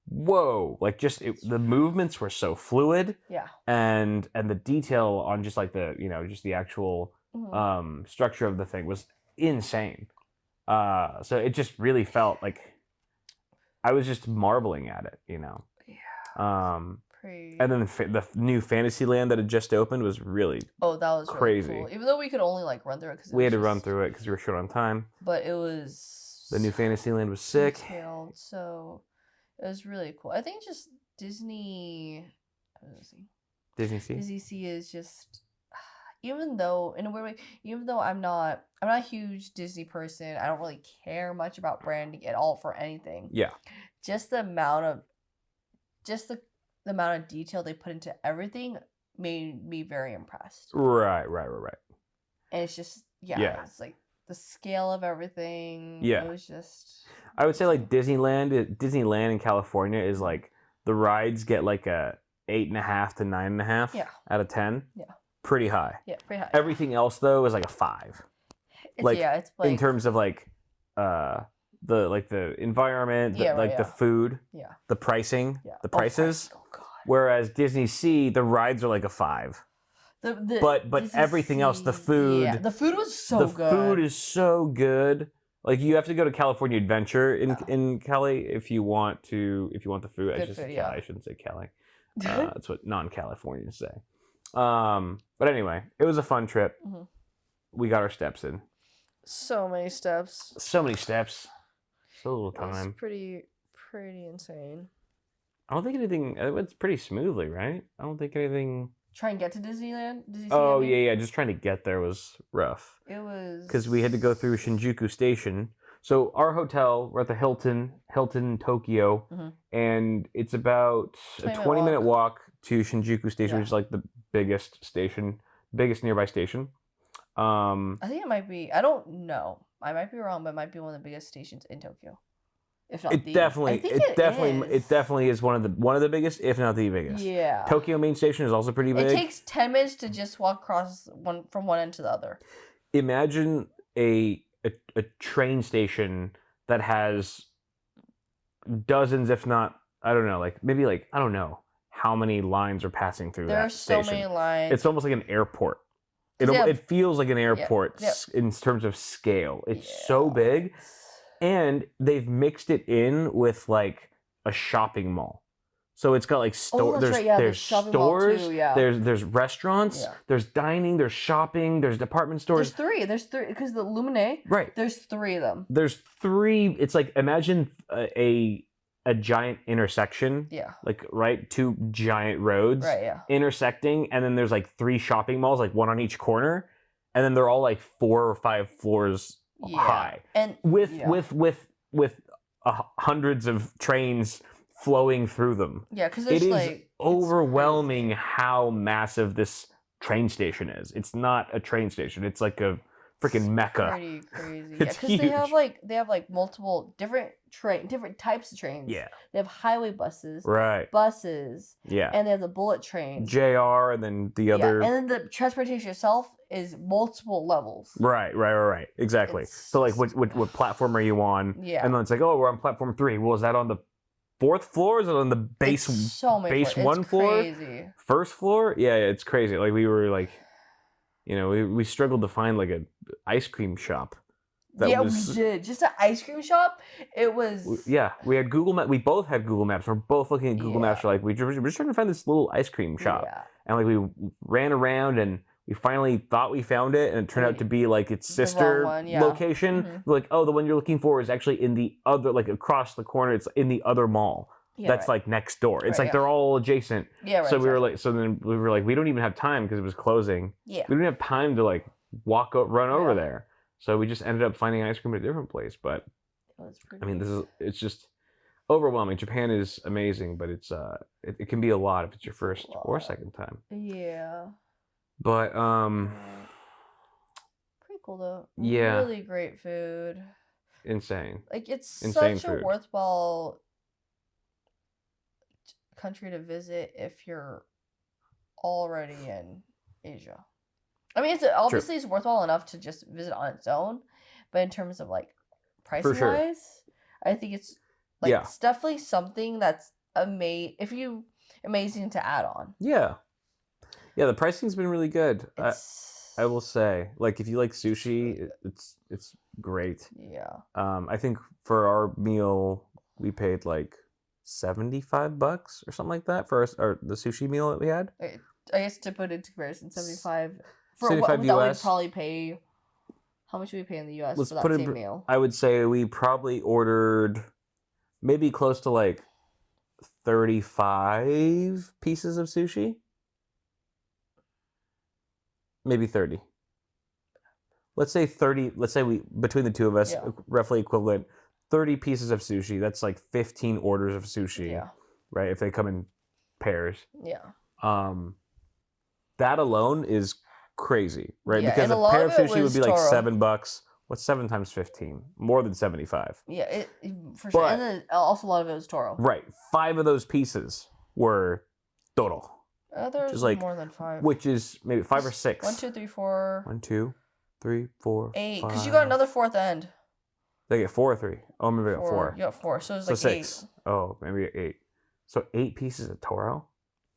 whoa! Like the movements were so fluid. Yeah. And the detail on just like the just the actual structure of the thing was insane. So it just really felt like I was just marveling at it, Yeah. And then the new Fantasyland that had just opened was really that was crazy. Really cool. Even though we could only like run through it because we had to run through it because we were short on time. But it was the new Fantasyland was sick. Detailed, so it was really cool. I think just DisneySea is just, even though in a weird way, even though I'm not a huge Disney person, I don't really care much about branding at all for anything. Yeah. Just the amount of detail they put into everything made me very impressed. Right. And it's just it's like the scale of everything. Yeah. It was just, I would say like Disneyland in California is like the rides get like a 8.5 to 9.5 out of 10. Yeah. Pretty high. Yeah, pretty high. Everything else though is like a 5. It's like in terms of like the environment, the food, the pricing, the prices. Oh god. Whereas DisneySea, the rides are like a 5. But everything else, the food, the food was so good. The food is so good. Like you have to go to California Adventure in Cali if you want the food. I shouldn't say Cali. That's what non-Californians say. But anyway, it was a fun trip. Mm-hmm. We got our steps in. So many steps. So little time. It's pretty insane. I don't think anything. It went pretty smoothly, right? I don't think anything. Try and get to Disneyland? Oh, yeah. Just trying to get there was rough. It was... Because we had to go through Shinjuku Station. So our hotel, we're at the Hilton Tokyo, and it's about a 20-minute walk to Shinjuku Station, which is like the biggest nearby station. I think it might be... I don't know. I might be wrong, but it might be one of the biggest stations in Tokyo. If not it definitely is one of the biggest, if not the biggest. Yeah. Tokyo Main Station is also pretty big. It takes 10 minutes to just walk across from one end to the other. Imagine a train station that has dozens, if not, I don't know, like maybe like I don't know how many lines are passing through that station. There are so many lines. It's almost like an airport. It feels like an airport in terms of scale. It's so big. And they've mixed it in with like a shopping mall, so it's got like there's stores, there's restaurants, there's dining, there's shopping, there's department stores. There's three because the Lumine. Right. There's 3 of them. There's 3. It's like imagine a giant intersection. Yeah. Like 2 giant roads. Right. Yeah. Intersecting, and then there's like 3 shopping malls, like one on each corner, and then they're all like 4 or 5 floors. High and with hundreds of trains flowing through them. Yeah, because it is overwhelming how massive this train station is. It's not a train station. It's like a freaking mecca. Pretty crazy. It's huge. They have multiple different types of trains. Yeah. They have highway buses. Right. Buses. Yeah. And they have the bullet train. JR, and then the other. And then the transportation itself is multiple levels. Right. Exactly. So like what platform are you on? Yeah. And then it's like, oh, we're on platform 3. Well, is that on the 4th floor? Is it on the base base 1 floor? Crazy. First floor? Yeah, it's crazy. Like we were like, we struggled to find like an ice cream shop. We did. Just an ice cream shop. It was. Yeah, we had Google Maps. We both had Google Maps. We're both looking at Google Maps. We're like, we're just trying to find this little ice cream shop. Yeah. And like we ran around and we finally thought we found it, and it turned out to be like its sister location. Mm-hmm. We're like, oh, the one you're looking for is actually in the other, like across the corner. It's in the other mall. Yeah, that's like next door. It's like they're all adjacent. Yeah, right. So we were like, we don't even have time because it was closing. Yeah. We didn't have time to like run over there. So we just ended up finding ice cream at a different place. But I mean, it's just overwhelming. Japan is amazing, but it can be a lot if it's your first or second time. Yeah. But pretty cool though. Yeah. Really great food. Insane. Like it's insane such a worthwhile country to visit if you're already in Asia. I mean, it's worthwhile enough to just visit on its own, but in terms of like pricing wise, I think it's like it's definitely something that's amazing to add on. Yeah. Yeah, the pricing's been really good. I will say, like, if you like sushi, it's great. Yeah. I think for our meal, we paid like $75 or something like that for the sushi meal that we had. I guess to put it into comparison, 75 for 75 what US. We'd probably pay. How much do we pay in the US for that same meal? I would say we probably ordered maybe close to like 35 pieces of sushi. Maybe 30. Let's say 30. Let's say we between the two of us, roughly equivalent, 30 pieces of sushi. That's like 15 orders of sushi. Yeah. Right? If they come in pairs. Yeah. That alone is crazy, right? Yeah, because a pair of sushi would be like $7. What's 7 times 15? More than 75. Yeah, for sure. And then also a lot of it was Toro. Right. 5 of those pieces were Toro. There's like more than 5. Which is maybe 5 or 6. 1, 2, 3, 4. 1, 2. 3, 4, 8. 5. Because you got another fourth end. They get 4 or 3. Oh, maybe I got 4. You got 4. So it was So like 6. 8. Oh, maybe 8. So 8 pieces of Toro?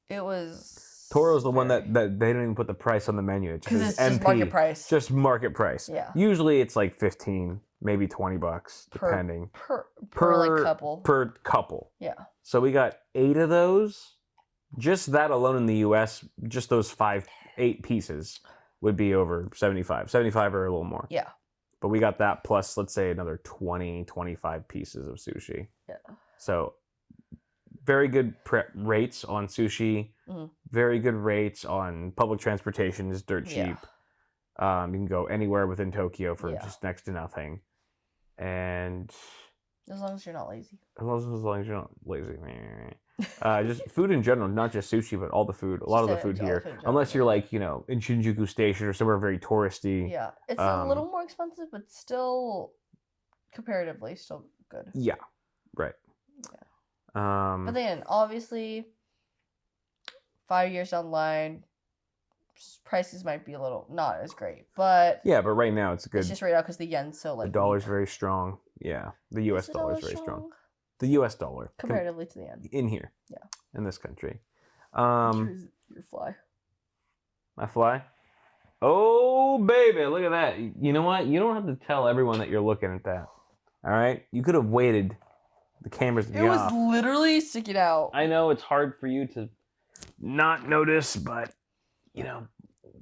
It was... Toro's the one that they don't even put the price on the menu. Because it's just market price. Just market price. Yeah. Usually it's like 15, maybe $20, depending. Per like couple. Per couple. Yeah. So we got 8 of those. Just that alone in the U.S., just those 8 pieces would be over 75. 75 or a little more. Yeah. But we got that plus, let's say, another 20, 25 pieces of sushi. Yeah. So very good rates on sushi. Very good rates on public transportation is dirt cheap. You can go anywhere within Tokyo for just next to nothing. And as long as you're not lazy. As long as you're not lazy. Just food in general, not just sushi, but all the food. A lot of the food here. Unless you're like, in Shinjuku Station or somewhere very touristy. Yeah. It's a little more expensive, but still comparatively still good. Yeah. Right. Yeah. But then obviously 5 years down the line, prices might be a little not as great, but yeah, but right now it's good. It's just right now because the yen's so like the dollar's very strong. Yeah, the U.S. dollar is very strong. The U.S. dollar comparatively to the yen in here. Yeah, in this country. Your fly. My fly. Oh baby, look at that! You know what? You don't have to tell everyone that you're looking at that. All right, you could have waited. The camera's to be off. It was literally sticking out. I know it's hard for you to not notice, but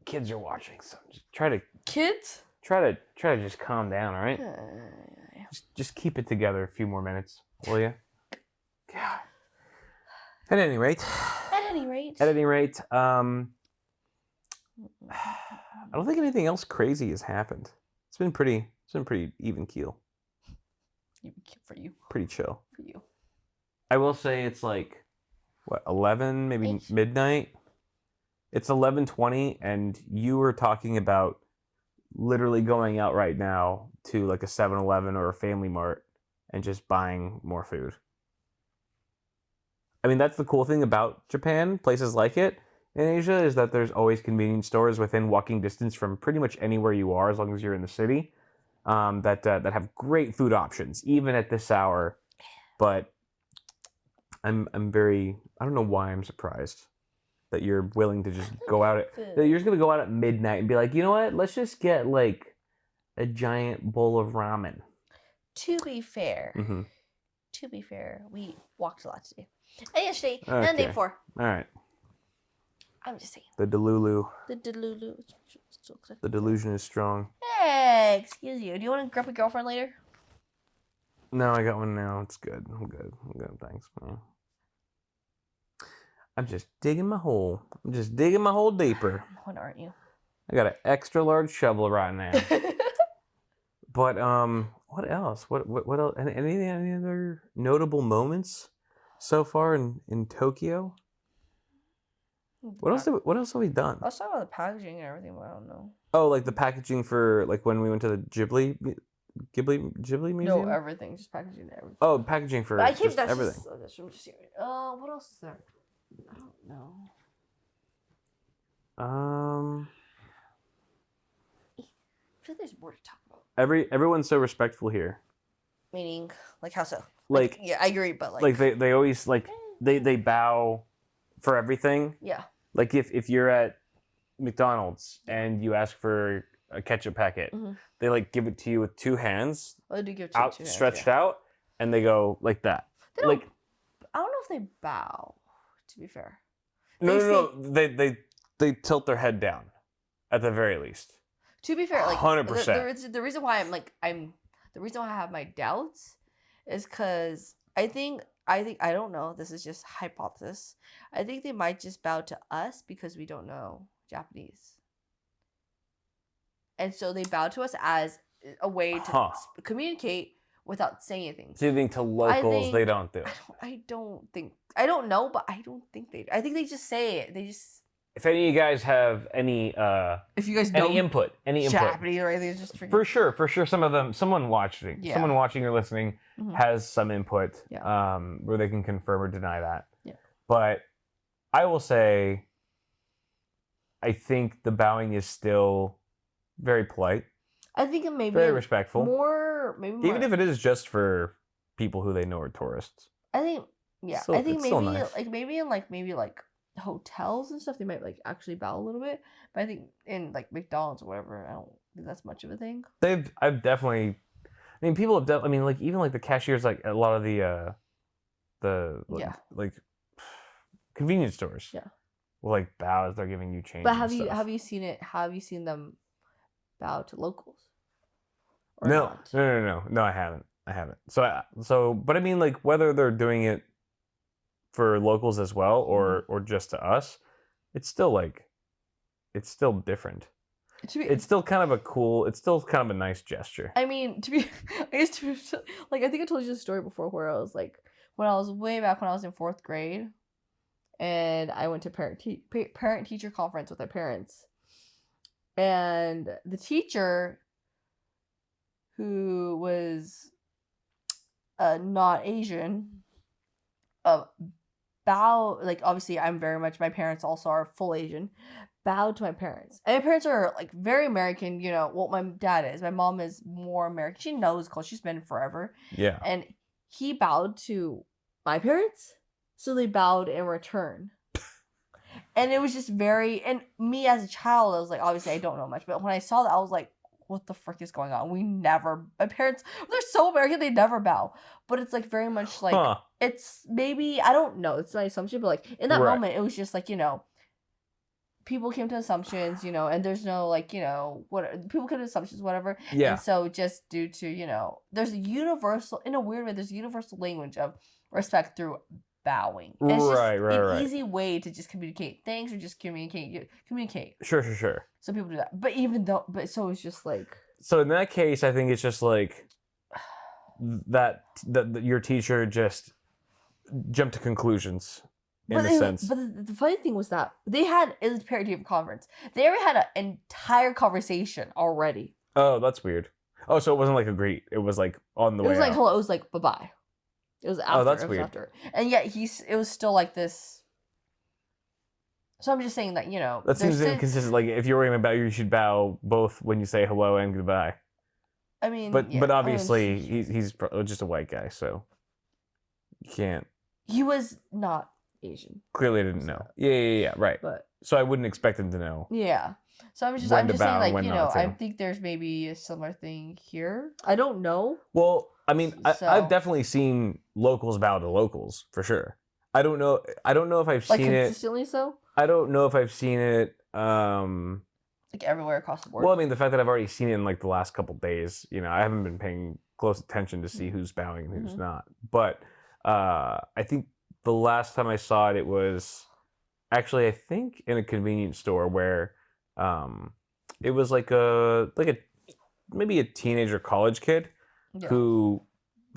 kids are watching, so just try to just calm down, all right? Just keep it together a few more minutes, will you? God. At any rate, I don't think anything else crazy has happened. It's been pretty even keel. For you. Pretty chill. For you. I will say it's like 11, maybe midnight. It's 11:20, and you were talking about literally going out right now to like a 7-Eleven or a Family Mart and just buying more food. I mean, that's the cool thing about Japan, places like it in Asia, is that there's always convenience stores within walking distance from pretty much anywhere you are, as long as you're in the city, that have great food options, even at this hour. But I don't know why I'm surprised that you're willing to just go out that you're just going to go out at midnight and be like, you know what? Let's just get like a giant bowl of ramen. To be fair, we walked a lot today. And yesterday, and the day before. All right. I'm just saying. The Delulu. The The delusion is strong. Hey, excuse you. Do you want a grumpy girlfriend later? No, I got one now. It's good. I'm good. Thanks, man. I'm just digging my hole. Deeper. What aren't you? I got an extra large shovel right now. But what else? What else? Any other notable moments so far in Tokyo? What else have we done? I was talking about the packaging and everything, but I don't know. Oh, like the packaging for like when we went to the Ghibli Museum? No, everything. Just packaging and everything. Oh, packaging for just everything. What else is there? I don't know. I feel like there's more to talk about. Everyone's so respectful here. Meaning, like how so? Like yeah, I agree, but like they always like they bow for everything. Yeah. Like if you're at McDonald's and you ask for a ketchup packet, they like give it to you with two hands. Well, they do give it to you stretched out, and they go like that. I don't know if they bow. To be fair. No. They tilt their head down, at the very least. To be fair, like 100%. The reason why the reason why I have my doubts is because I think I don't know. This is just hypothesis. I think they might just bow to us because we don't know Japanese, and so they bow to us as a way to communicate without saying anything. So you think to locals they don't do? I don't know, but I don't think they do. I think they just say it. They just. If any of you guys have any, if you guys know any input, Japanese or anything, just for sure, someone watching or listening has some input, where they can confirm or deny that. Yeah. But I will say, I think the bowing is still very polite. I think it may be very respectful. Even if it is just for people who they know are tourists. I think Still, I think maybe nice. maybe in hotels and stuff they might like actually bow a little bit, but I think in like McDonald's or whatever, I don't think that's much of a thing. I've definitely, I mean, people have I mean, like even like the cashiers, like a lot of the like convenience stores, will like bow as they're giving you change. But have you seen it? Have you seen them bow to locals? No, I haven't. So, but I mean, like whether they're doing it for locals as well or just to us, it's still different. It's still kind of a nice gesture. I mean, I think I told you the story before where I was like, when I was way back when I was in 4th grade, and I went to parent-teacher conference with my parents, and the teacher, who was not Asian, bow, like obviously I'm very much, my parents also are full Asian, bowed to my parents. And my parents are like very American, you know, well, my dad is. My mom is more American. She knows culture. She's been forever. Yeah. And he bowed to my parents, so they bowed in return. And it was just very, and me as a child, I was like, obviously I don't know much, but when I saw that, I was like, what the frick is going on? My parents, they're so American, they never bow. But it's like very much like, it's maybe, I don't know, it's my assumption, but like in that moment, it was just like, you know, people came to assumptions, you know, and there's no like, you know, people came to assumptions, whatever. Yeah. And so just due to, you know, there's a universal, in a weird way, there's a universal language of respect through bowing. And it's just an easy way to just communicate things or just communicate. Sure. So people do that. But so it's just like. So in that case, I think it's just like that your teacher just jumped to conclusions. But the funny thing was that it was a parent-teacher conference. They already had an entire conversation already. Oh, that's weird. Oh, so it wasn't like a greet. It was like on the way. It was like out. hello. It was like bye-bye. It was after. Oh, that's weird. After. And yet it was still like this. So I'm just saying that, you know. That seems inconsistent. Like if you're going to bow, you should bow both when you say hello and goodbye. I mean, but obviously he's just a white guy, so you can't. He was not Asian. Clearly didn't know. Yeah, right. But so I wouldn't expect him to know. Yeah. So I'm just saying, like, you know, I think there's maybe a similar thing here. I don't know. Well, I mean, I've definitely seen locals bow to locals for sure. I don't know if I've seen it consistently. So I don't know if I've seen it like everywhere across the board. Well, I mean, the fact that I've already seen it in like the last couple days, you know, I haven't been paying close attention to see who's bowing and who's not. But I think the last time I saw it, it was actually, I think, in a convenience store where it was like maybe a teenager college kid who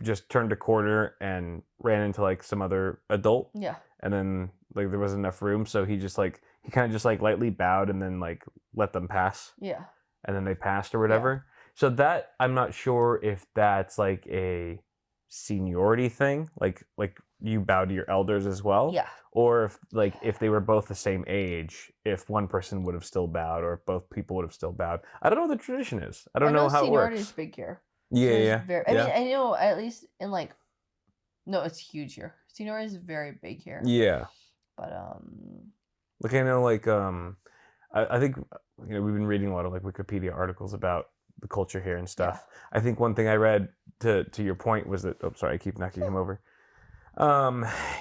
just turned a corner and ran into like some other adult. Yeah. And then like there wasn't enough room, so he kind of just like lightly bowed and then like let them pass. Yeah. And then they passed or whatever. Yeah. So that, I'm not sure if that's like a seniority thing, like you bow to your elders as well. Yeah. Or if they were both the same age, if one person would have still bowed or if both people would have still bowed. I don't know what the tradition is. I don't know how it works. Seniority is big here. Yeah. I mean, I know at least in like, no, it's huge here. Seniority is very big here. Yeah. But like I know, like I think, you know, we've been reading a lot of like Wikipedia articles about the culture here and stuff. Yeah. I think one thing I read to your point was that, oh, sorry, I keep knocking him over.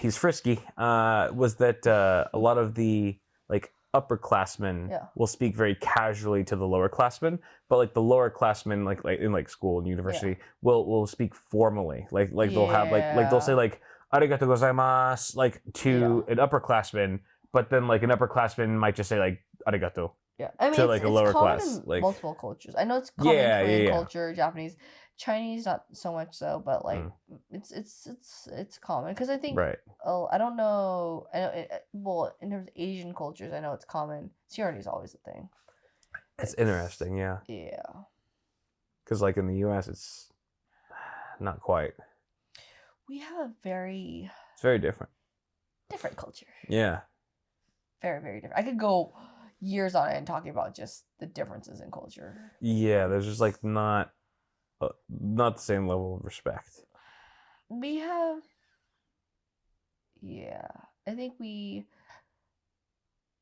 He's frisky. Was that a lot of the like upperclassmen will speak very casually to the lowerclassmen, but like the lowerclassmen, like in like school and university, will speak formally. Like they'll have like they'll say like arigato gozaimasu like to an upperclassman, but then like an upperclassman might just say like arigato. Yeah, I mean, to like a lower class, in like multiple cultures. I know it's common in Korean culture, Japanese, Chinese, not so much so, but like it's common because I think I don't know. I know well, in terms of Asian cultures, I know it's common. Seniority is always a thing. It's interesting, yeah. Yeah. Because like in the U.S., it's not quite. We have It's very different. Different culture. Yeah. Very, very different. I could go years on end talking about just the differences in culture. Yeah, there's just like not the same level of respect. We have, yeah, I think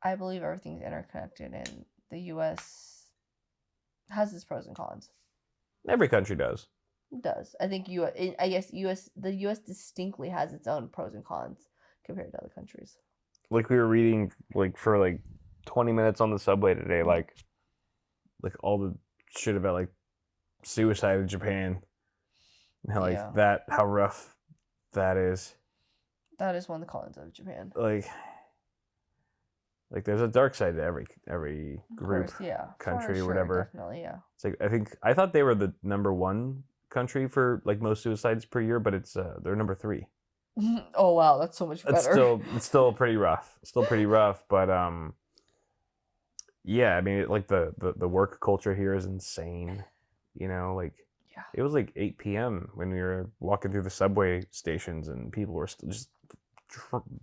I believe everything's interconnected, and the U.S. has its pros and cons. Every country does. It does. I think the U.S. distinctly has its own pros and cons compared to other countries. Like we were reading like for like 20 minutes on the subway today, like all the shit about like suicide in Japan. And how how rough that is. That is one of the cons of Japan. Like there's a dark side to every group, country, or whatever. Definitely, yeah. It's like I thought they were the number 1 country for like most suicides per year, but it's they're number 3. Oh wow, that's so much better. It's still pretty rough. But yeah, I mean, like the work culture here is insane. You know, like it was like 8 p.m. when we were walking through the subway stations, and people were still just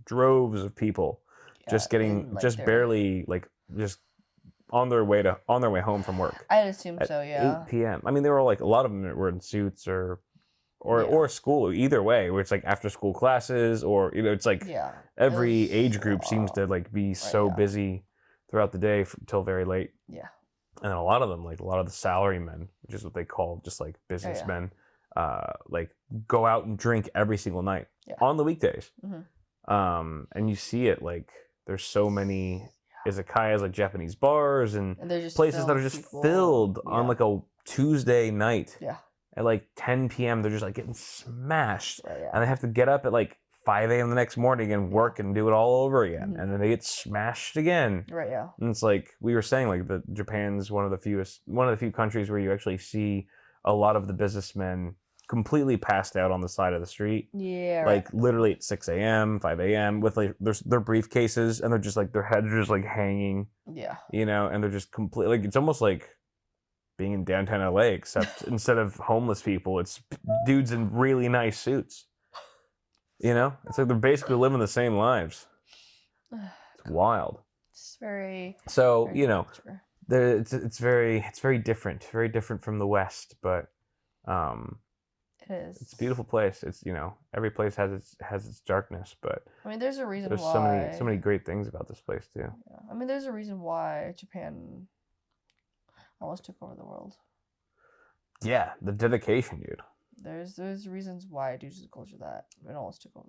droves of people just getting barely like just on their way home from work. I'd assume so, yeah. 8 p.m. I mean, they were like a lot of them were in suits or school, either way, where it's like after school classes, or it's like every age group seems to like be so busy throughout the day till very late. Yeah. And then a lot of them, like a lot of the salarymen, which is what they call just like businessmen, like go out and drink every single night on the weekdays. Mm-hmm. And you see it, like there's so many izakayas, like Japanese bars and places that are just filled on like a Tuesday night. Yeah. At like 10 p.m. they're just like getting smashed. And they have to get up at like 5 a.m. the next morning and work and do it all over again. Mm-hmm. And then they get smashed again. Right, yeah. And it's like we were saying, like Japan's one of the few countries where you actually see a lot of the businessmen completely passed out on the side of the street. Yeah. Like literally at 6 a.m., 5 a.m. with like their briefcases, and they're just like their heads are just like hanging. Yeah. And they're just completely like, it's almost like being in downtown LA, except instead of homeless people, it's dudes in really nice suits. It's like they're basically living the same lives. It's wild. It's very. So it's very different from the West, but it is. It's a beautiful place. It's every place has its darkness, but I mean, there's a reason there's why. so many great things about this place too. Yeah. I mean, there's a reason why Japan almost took over the world. Yeah, the dedication, dude. There's reasons why, due to the culture, that it almost took over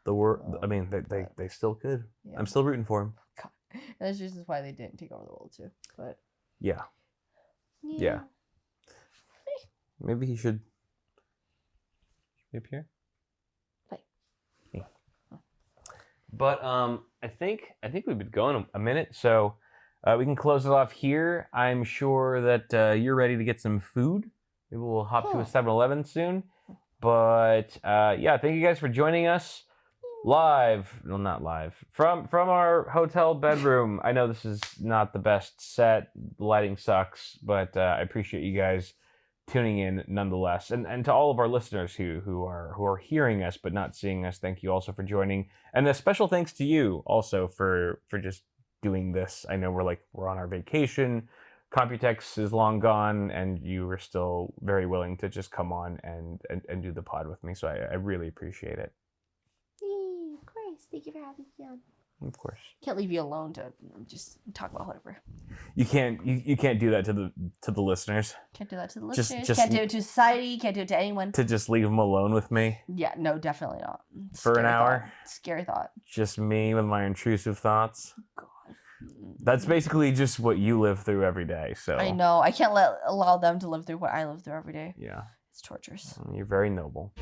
the world. I mean, they still could. Yeah. I'm still rooting for them. God. And there's reasons why they didn't take over the world too. But yeah. Maybe he should. Up here. Hey. But I think we've been going a minute, so we can close it off here. I'm sure that you're ready to get some food. Maybe we'll hop to a 7-Eleven soon. But thank you guys for joining us live. Well, not live. From our hotel bedroom. I know this is not the best set. The lighting sucks, but I appreciate you guys tuning in nonetheless. And to all of our listeners who are hearing us but not seeing us, thank you also for joining. And a special thanks to you also for just doing this. I know we're on our vacation. Computex is long gone, and you were still very willing to just come on and do the pod with me. So I really appreciate it. Of course. Thank you for having me on. Of course. Can't leave you alone to just talk about whatever. You can't do that to the listeners. Can't do that to the listeners. Can't do it to society. Can't do it to anyone. To just leave them alone with me. Yeah, no, definitely not. For an hour. Scary thought. Just me with my intrusive thoughts. God. That's basically just what you live through every day. So I know. I can't allow them to live through what I live through every day. Yeah. It's torturous. You're very noble.